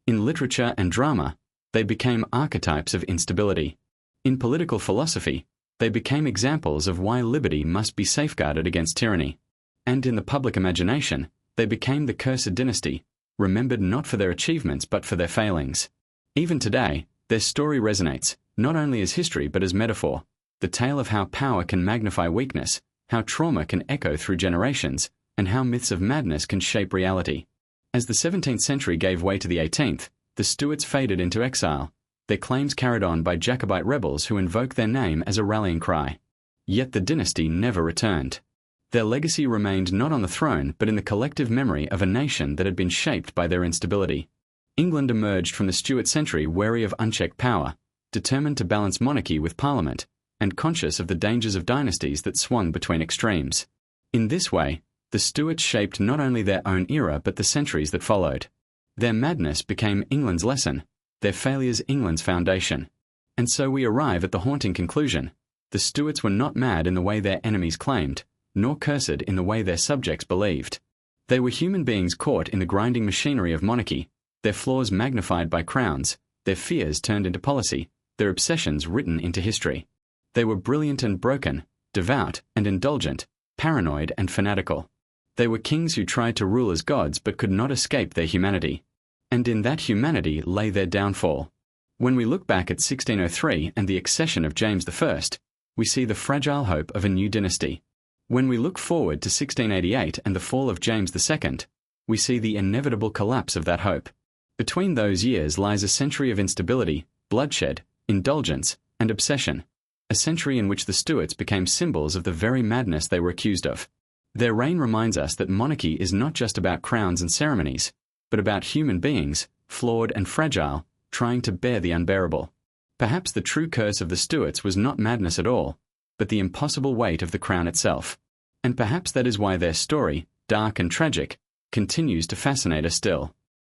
In literature and drama, they became archetypes of instability. In political philosophy, they became examples of why liberty must be safeguarded against tyranny. And in the public imagination, they became the cursed dynasty, remembered not for their achievements but for their failings. Even today, their story resonates, not only as history but as metaphor, the tale of how power can magnify weakness, how trauma can echo through generations, and how myths of madness can shape reality. As the 17th century gave way to the 18th, the Stuarts faded into exile, their claims carried on by Jacobite rebels who invoked their name as a rallying cry. Yet the dynasty never returned. Their legacy remained not on the throne but in the collective memory of a nation that had been shaped by their instability. England emerged from the Stuart century wary of unchecked power, determined to balance monarchy with parliament, and conscious of the dangers of dynasties that swung between extremes. In this way, the Stuarts shaped not only their own era but the centuries that followed. Their madness became England's lesson, their failures England's foundation. And so we arrive at the haunting conclusion. The Stuarts were not mad in the way their enemies claimed, nor cursed in the way their subjects believed. They were human beings caught in the grinding machinery of monarchy, their flaws magnified by crowns, their fears turned into policy, their obsessions written into history. They were brilliant and broken, devout and indulgent, paranoid and fanatical. They were kings who tried to rule as gods but could not escape their humanity. And in that humanity lay their downfall. When we look back at 1603 and the accession of James I, we see the fragile hope of a new dynasty. When we look forward to 1688 and the fall of James II, we see the inevitable collapse of that hope. Between those years lies a century of instability, bloodshed, indulgence, and obsession. A century in which the Stuarts became symbols of the very madness they were accused of. Their reign reminds us that monarchy is not just about crowns and ceremonies, but about human beings, flawed and fragile, trying to bear the unbearable. Perhaps the true curse of the Stuarts was not madness at all, but the impossible weight of the crown itself. And perhaps that is why their story, dark and tragic, continues to fascinate us still.